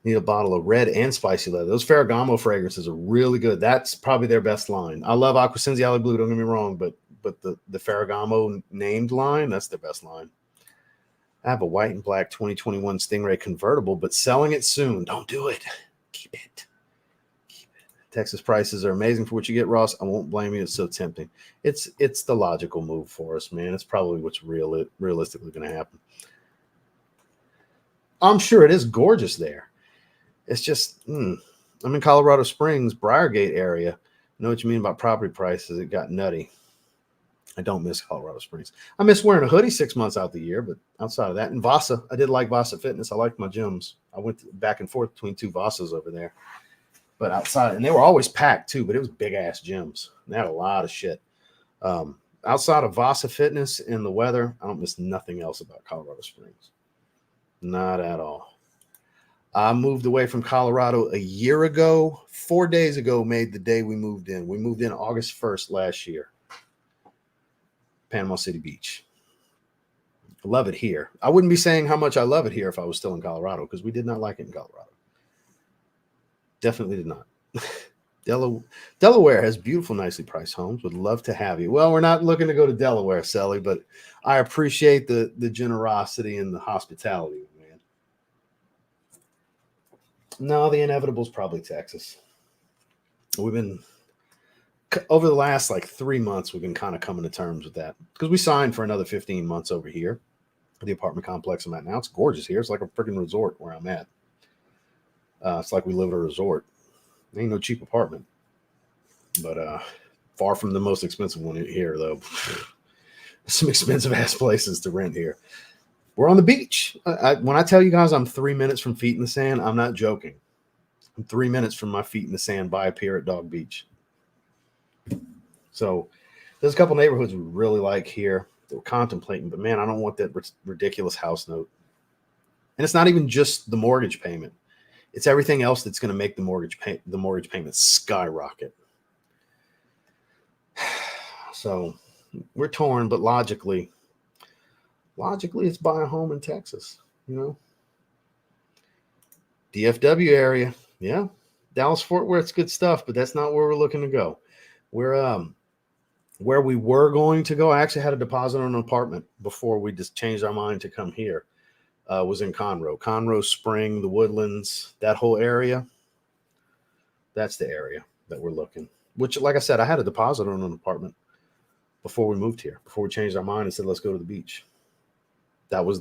Need a bottle of red and spicy leather. Those Ferragamo fragrances are really good. That's probably their best line. I love Aqua Cinziali Blue, don't get me wrong, but the Ferragamo named line, that's their best line. I have a white and black 2021 Stingray convertible, but selling it soon. Don't do it. Keep it. Texas prices are amazing for what you get, Ross. I won't blame you. It's so tempting. It's the logical move for us, man. It's probably what's realistically going to happen. I'm sure it is gorgeous there. It's just, I'm in Colorado Springs, Briargate area. I know what you mean about property prices. It got nutty. I don't miss Colorado Springs. I miss wearing a hoodie 6 months out of the year, but outside of that, and Vasa, I did like Vasa Fitness. I liked my gyms. I went back and forth between two Vasas over there. But outside, and they were always packed too, but it was big ass gyms. They had a lot of shit. Outside of Vasa Fitness and the weather, I don't miss nothing else about Colorado Springs. Not at all. I moved away from Colorado a year ago. 4 days ago made the day we moved in. We moved in August 1st last year. Panama City Beach. I love it here. I wouldn't be saying how much I love it here if I was still in Colorado, because we did not like it in Colorado. Definitely did not. Delaware has beautiful, nicely priced homes. Would love to have you. Well, we're not looking to go to Delaware, Sally, but I appreciate the generosity and the hospitality, man. No, the inevitable is probably Texas. We've been over the last like 3 months, we've been kind of coming to terms with that because we signed for another 15 months over here. The apartment complex I'm at now, it's gorgeous here. It's like a freaking resort where I'm at. It's like we live at a resort. It ain't no cheap apartment, but far from the most expensive one here, though. Some expensive ass places to rent here. We're on the beach. When I tell you guys I'm 3 minutes from feet in the sand, I'm not joking. I'm 3 minutes from my feet in the sand by a pier at Dog Beach. So there's a couple neighborhoods we really like here that we're contemplating, but man, I don't want that ridiculous house note. And it's not even just the mortgage payment. It's everything else that's going to make the mortgage payment skyrocket. So we're torn, but logically, it's buy a home in Texas, you know. DFW area, yeah. Dallas Fort Worth's good stuff, but that's not where we're looking to go. We're where we were going to go. I actually had a deposit on an apartment before we just changed our mind to come here. Was in Conroe Spring, the Woodlands, that whole area. That's the area that we're looking. Which, like I said, I had a deposit on an apartment before we moved here, before we changed our mind and said, let's go to the beach. That was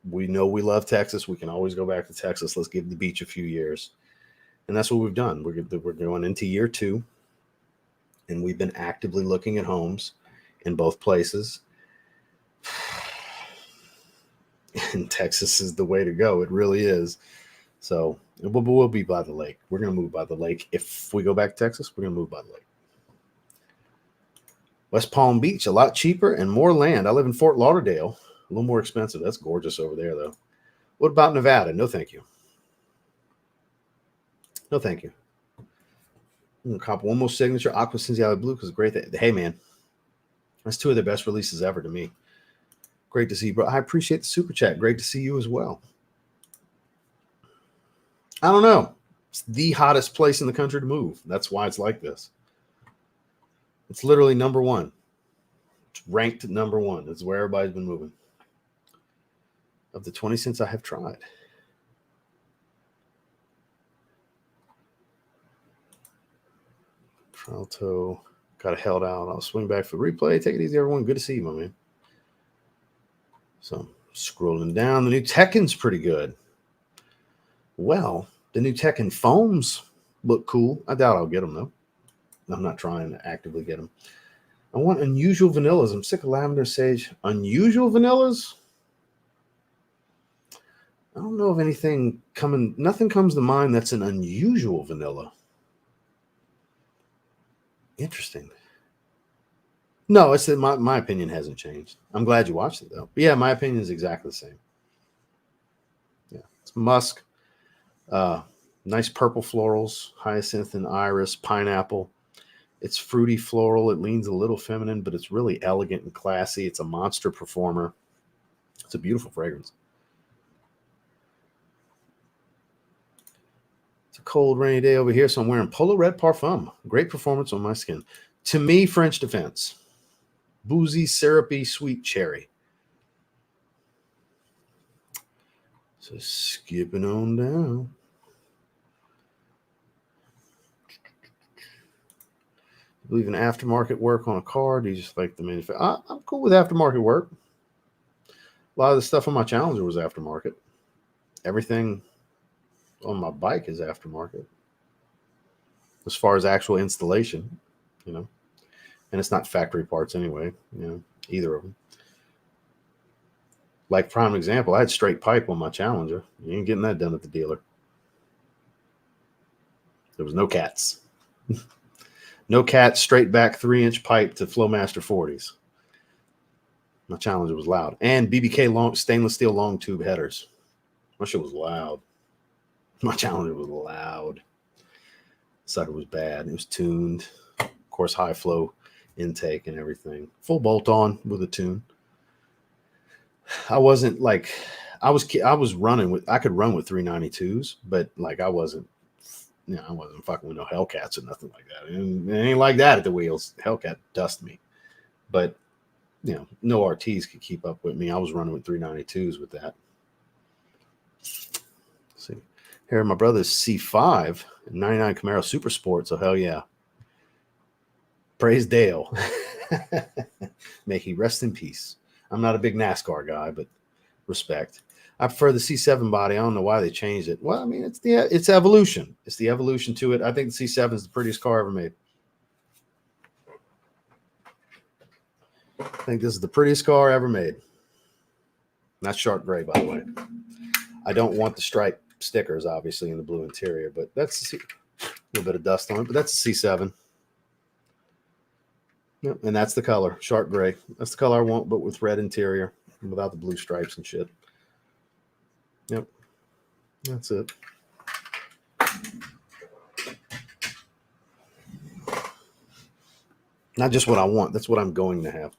we know we love Texas. We can always go back to Texas. Let's give the beach a few years. And that's what we've done. We're going into year 2. And we've been actively looking at homes in both places. And Texas is the way to go. It really is. So we'll be by the lake. We're going to move by the lake. If we go back to Texas, we're going to move by the lake. West Palm Beach, a lot cheaper and more land. I live in Fort Lauderdale. A little more expensive. That's gorgeous over there, though. What about Nevada? No, thank you. No, thank you. Cop one more signature. Aqua Cinziali Blue because great. Hey, man. That's 2 of the best releases ever to me. Great to see you, bro. I appreciate the super chat. Great to see you as well. I don't know. It's the hottest place in the country to move. That's why it's like this. It's literally number 1. It's ranked number 1. It's where everybody's been moving. Of the 20 cents I have tried. Alto got it held out. I'll swing back for the replay. Take it easy, everyone. Good to see you, my man. So scrolling down, the new Tekken's pretty good. Well, the new Tekken foams look cool. I doubt I'll get them though. I'm not trying to actively get them. I want unusual vanillas. I'm sick of lavender sage. Unusual vanillas? I don't know of anything coming. Nothing comes to mind that's an unusual vanilla. Interesting. No, it's that my opinion hasn't changed. I'm glad you watched it though. But yeah, my opinion is exactly the same. Yeah, it's musk, nice purple florals, hyacinth and iris, pineapple. It's fruity floral. It leans a little feminine, but it's really elegant and classy. It's a monster performer. It's a beautiful fragrance. It's a cold, rainy day over here, so I'm wearing Polo Red Parfum. Great performance on my skin. To me, French Defense. Boozy, syrupy, sweet cherry. So skipping on down. I believe in aftermarket work on a car. Do you just like the manufacturer? I'm cool with aftermarket work. A lot of the stuff on my Challenger was aftermarket. Everything on my bike is aftermarket. As far as actual installation, you know. And it's not factory parts anyway, you know, either of them. Like prime example, I had straight pipe on my Challenger. You ain't getting that done at the dealer. There was no cats. No cats, straight back 3-inch pipe to Flowmaster 40s. My Challenger was loud. And BBK long stainless steel long tube headers. My shit was loud. My Challenger was loud. Sucker was bad. It was tuned. Of course, high flow intake and everything. Full bolt on with a tune. I wasn't like I was running with I could run with 392s, but like I wasn't I wasn't fucking with no Hellcats or nothing like that. And it ain't like that at the wheels. Hellcat dust me. But, no RTs could keep up with me. I was running with 392s with that. Let's see. Here, my brother's C5, 99 Camaro Super Sport. So, hell yeah. Praise Dale. May he rest in peace. I'm not a big NASCAR guy, but respect. I prefer the C7 body. I don't know why they changed it. Well, I mean, it's evolution. It's the evolution to it. I think the C7 is the prettiest car ever made. I think this is the prettiest car ever made. Not sharp gray, by the way. I don't want the stripe stickers, obviously, in the blue interior, but that's a little bit of dust on it, but that's a C7. Yep, and that's the color, sharp gray. That's the color I want, but with red interior and without the blue stripes and shit. Yep, that's it. Not just what I want, that's what I'm going to have.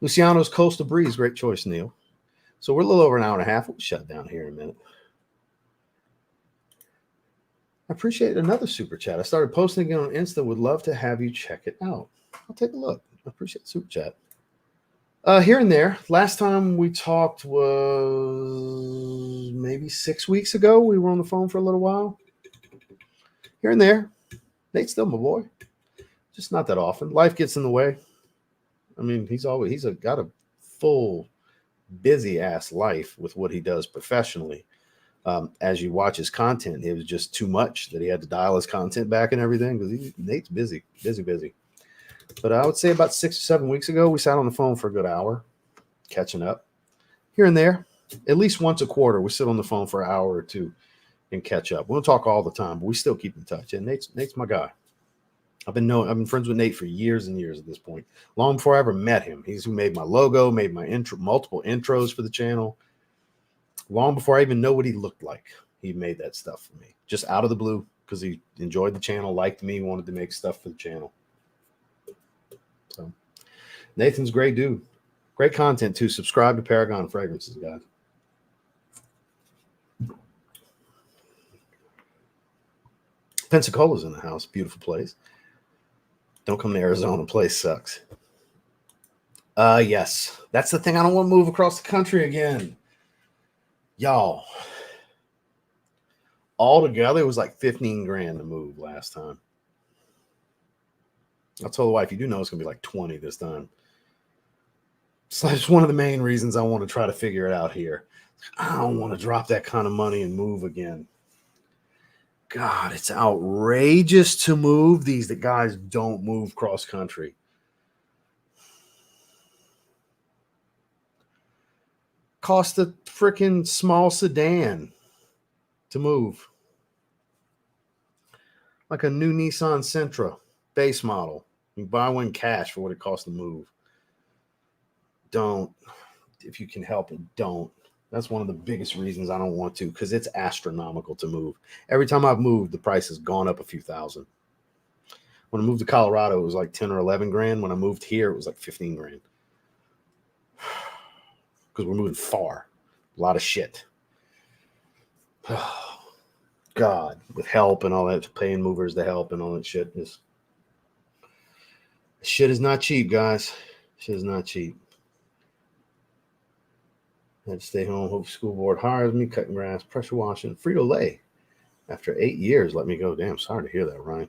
Luciano's Coastal Breeze, great choice, Neil. So we're a little over an hour and a half. We'll shut down here in a minute. I appreciate another super chat. I started posting again on Insta. Would love to have you check it out. I'll take a look. I appreciate the super chat. Here and there. Last time we talked was maybe 6 weeks ago. We were on the phone for a little while. Here and there. Nate's still my boy. Just not that often. Life gets in the way. I mean, he's got a full, busy ass life with what he does professionally. As you watch his content, it was just too much that he had to dial his content back and everything because Nate's busy. But I would say about 6 or 7 weeks ago, we sat on the phone for a good hour, catching up. Here and there, at least once a quarter, we sit on the phone for an hour or two and catch up. We don't talk all the time, but we still keep in touch. And Nate's my guy. I've been friends with Nate for years and years at this point. Long before I ever met him. He's who made my logo, made my multiple intros for the channel. Long before I even know what he looked like, he made that stuff for me. Just out of the blue, because he enjoyed the channel, liked me, wanted to make stuff for the channel. So Nathan's a great dude. Great content too. Subscribe to Paragon Fragrances, guys. Pensacola's in the house. Beautiful place. Don't come to Arizona. Place sucks. Yes. That's the thing. I don't want to move across the country again. Y'all. Altogether, it was like 15 grand to move last time. I told the wife, you do know it's going to be like 20 this time. So that's one of the main reasons I want to try to figure it out here. I don't want to drop that kind of money and move again. God, it's outrageous to move. The guys don't move cross country. Cost a freaking small sedan to move. Like a new Nissan Sentra base model. You can buy one cash for what it costs to move. Don't. If you can help it, don't. That's one of the biggest reasons I don't want to, because it's astronomical to move. Every time I've moved, the price has gone up a few thousand. When I moved to Colorado, it was like 10 or 11 grand. When I moved here, it was like 15 grand. Because we're moving far. A lot of shit. God, with help and all that, paying movers to help and all that shit. Shit is not cheap, guys. Shit is not cheap. I had to stay home. Hope school board hires me. Cutting grass, pressure washing. Frito-Lay. After 8 years, let me go. Damn, sorry to hear that, Ryan.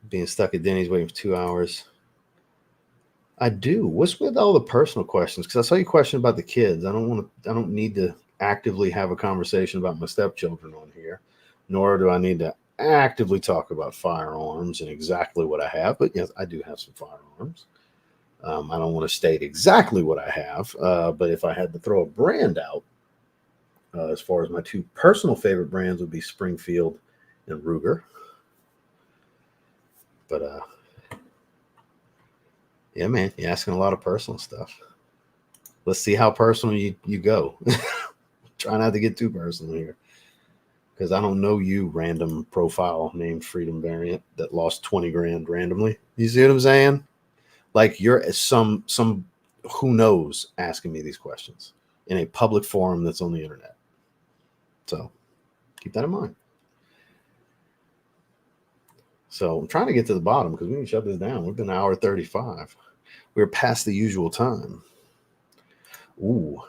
Being stuck at Denny's waiting for 2 hours. I do. What's with all the personal questions? Because I saw you question about the kids. I don't need to actively have a conversation about my stepchildren on here, nor do I need to actively talk about firearms and exactly what I have. But yes, I do have some firearms. I don't want to state exactly what I have, but if I had to throw a brand out, as far as my two personal favorite brands would be Springfield and Ruger. But yeah, man, you're asking a lot of personal stuff. Let's see how personal you go. Try not to get too personal here, because I don't know you, random profile named Freedom Variant that lost 20 grand randomly. You see what I'm saying? Like you're some who knows asking me these questions in a public forum that's on the internet. So Keep that in mind. So I'm trying to get to the bottom because we can shut this down. We've been an hour 35. We're past the usual time. Ooh.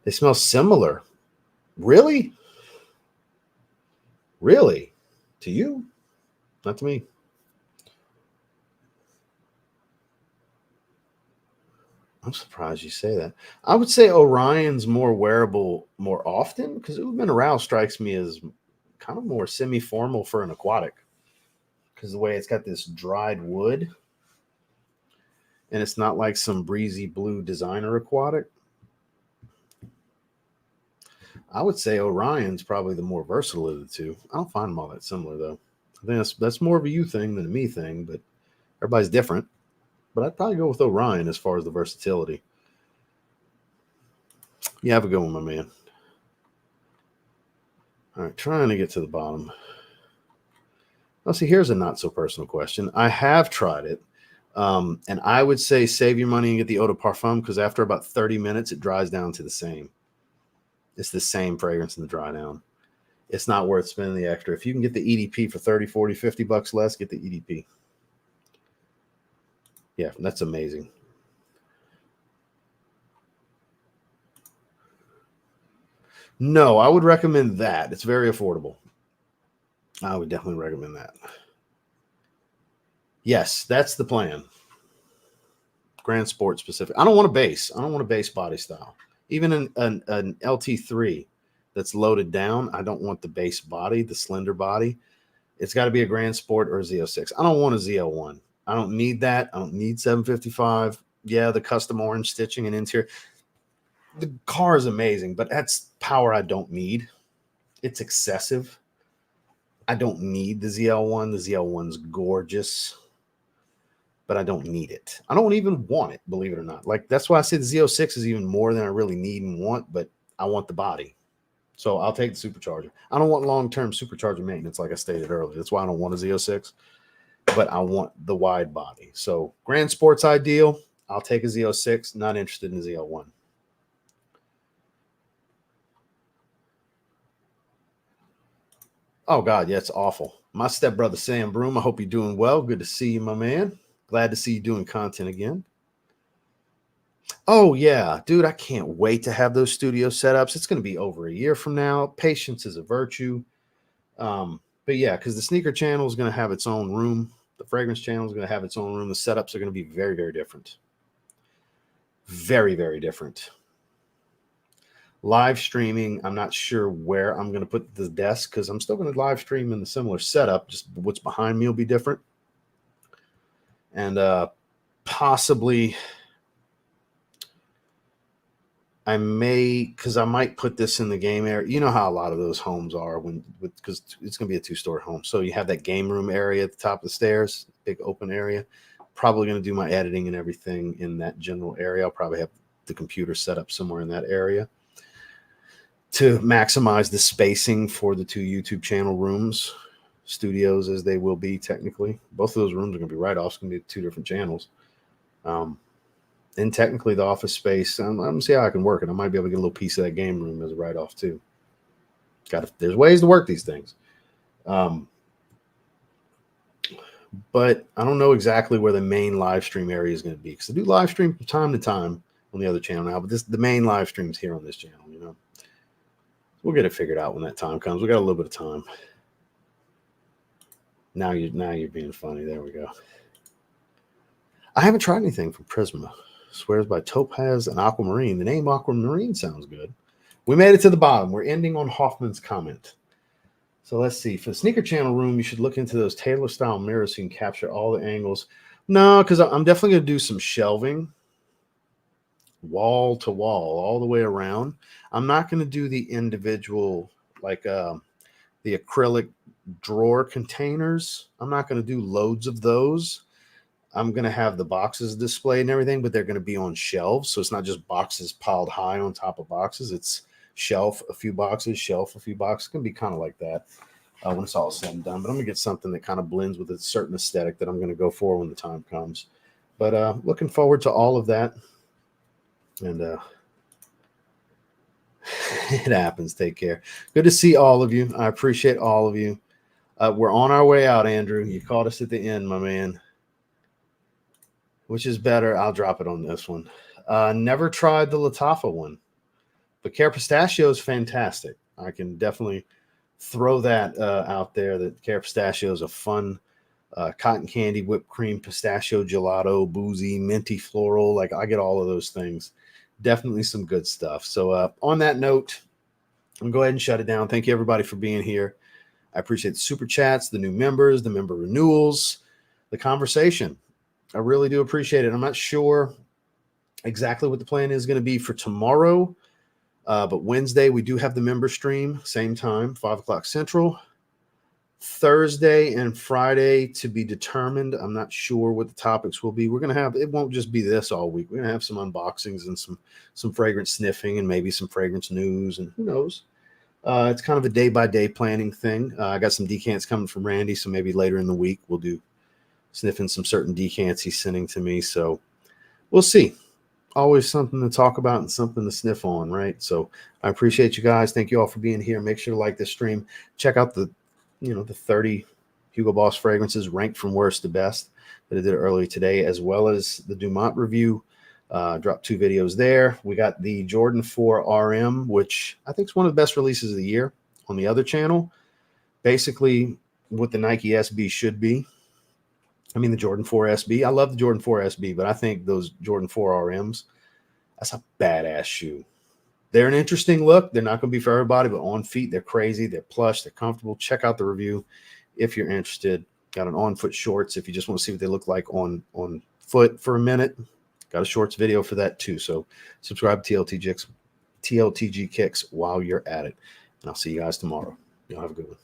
They smell similar. Really? Really? To you? Not to me. I'm surprised you say that. I would say Orion's more wearable more often because Uve Mineral strikes me as kind of more semi-formal for an aquatic because the way it's got this dried wood and it's not like some breezy blue designer aquatic. I would say Orion's probably the more versatile of the two. I don't find them all that similar though. I think that's more of a you thing than a me thing, but everybody's different. But I'd probably go with Orion as far as the versatility. You have a good one, my man. All right, trying to get to the bottom. Now, see, here's a not so personal question. I have tried it, and I would say save your money and get the Eau de Parfum because after about 30 minutes, it dries down to the same. It's the same fragrance in the dry down. It's not worth spending the extra. If you can get the EDP for 30, 40, 50 bucks less, get the EDP. Yeah, that's amazing. No, I would recommend that. It's very affordable. I would definitely recommend that. Yes, that's the plan. Grand Sport specific. I don't want a base. I don't want a base body style. Even an LT3 that's loaded down, I don't want the base body, the slender body. It's got to be a Grand Sport or a Z06. I don't want a Z01. I don't need that. I don't need 755. Yeah, the custom orange stitching and interior. The car is amazing, but that's power I don't need. It's excessive. I don't need the ZL1. The ZL1's gorgeous, but I don't need it. I don't even want it, believe it or not. Like, that's why I say the Z06 is even more than I really need and want, but I want the body. So I'll take the supercharger. I don't want long-term supercharger maintenance, like I stated earlier. That's why I don't want a Z06, but I want the wide body. So Grand Sport's ideal. I'll take a Z06. Not interested in a ZL1. Oh, God, yeah, it's awful. My stepbrother, Sam Broom, I hope you're doing well. Good to see you, my man. Glad to see you doing content again. Oh, yeah, dude, I can't wait to have those studio setups. It's going to be over a year from now. Patience is a virtue. But yeah, because the sneaker channel is going to have its own room. The fragrance channel is going to have its own room. The setups are going to be very, very different. Very, very different. Live streaming, I'm not sure where I'm going to put the desk because I'm still going to live stream in the similar setup. Just what's behind me will be different. And possibly I might put this in the game area. You know how a lot of those homes are because it's going to be a 2-story home. So you have that game room area at the top of the stairs, big open area. Probably going to do my editing and everything in that general area. I'll probably have the computer set up somewhere in that area to maximize the spacing for the 2 YouTube channel rooms, studios as they will be technically. Both of those rooms are going to be write-offs. It's going to be 2 different channels. And technically the office space, I'm going to see how I can work it. I might be able to get a little piece of that game room as a write-off too. There's ways to work these things. But I don't know exactly where the main live stream area is going to be because I do live stream from time to time on the other channel now, but the main live stream is here on this channel, you know. We'll get it figured out when that time comes. We got a little bit of time. Now you're being funny. There we go. I haven't tried anything from Prisma. Swears by Topaz and Aquamarine. The name Aquamarine sounds good. We made it to the bottom. We're ending on Hoffman's comment. So let's see. For the sneaker channel room, you should look into those Taylor style mirrors so you can capture all the angles. No, because I'm definitely going to do some shelving, wall to wall, all the way around. I'm not going to do the individual, like the acrylic drawer containers. I'm not going to do loads of those. I'm going to have the boxes displayed and everything, but they're going to be on shelves. So it's not just boxes piled high on top of boxes. It's shelf, a few boxes, shelf, a few boxes. It's going to be kind of like that when it's all said and done. But I'm going to get something that kind of blends with a certain aesthetic that I'm going to go for when the time comes. But looking forward to all of that. And It happens. Take care. Good to see all of you. I appreciate all of you. We're on our way out, Andrew. You caught us at the end, my man. Which is better? I'll drop it on this one. Never tried the Latafa one, but Care Pistachio is fantastic. I can definitely throw that out there. That Care Pistachio is a fun cotton candy, whipped cream, pistachio gelato, boozy, minty, floral. Like I get all of those things. Definitely some good stuff. So on that note, I'm going to go ahead and shut it down. Thank you, everybody, for being here. I appreciate the super chats, the new members, the member renewals, the conversation. I really do appreciate it. I'm not sure exactly what the plan is going to be for tomorrow, but Wednesday we do have the member stream, same time, 5 o'clock Central. Thursday and Friday to be determined. I'm not sure what the topics will be. We're going to have, it won't just be this all week. We're going to have some unboxings and some fragrance sniffing and maybe some fragrance news, and who knows. It's kind of a day-by-day planning thing. I got some decants coming from Randy, so maybe later in the week we'll do sniffing some certain decants he's sending to me. So we'll see. Always something to talk about and something to sniff on, right? So I appreciate you guys. Thank you all for being here. Make sure to like this stream. Check out the 30 Hugo Boss fragrances ranked from worst to best that I did earlier today, as well as the Dumont review. Dropped 2 videos there. We got the Jordan 4 RM, which I think is one of the best releases of the year on the other channel. Basically what the Nike SB should be. I mean, the Jordan 4 SB. I love the Jordan 4 SB, but I think those Jordan 4 RMs, that's a badass shoe. They're an interesting look. They're not going to be for everybody, but on feet, they're crazy. They're plush. They're comfortable. Check out the review if you're interested. Got an on-foot shorts if you just want to see what they look like on foot for a minute. Got a shorts video for that too. So subscribe to TLTG Kicks while you're at it. And I'll see you guys tomorrow. Y'all have a good one.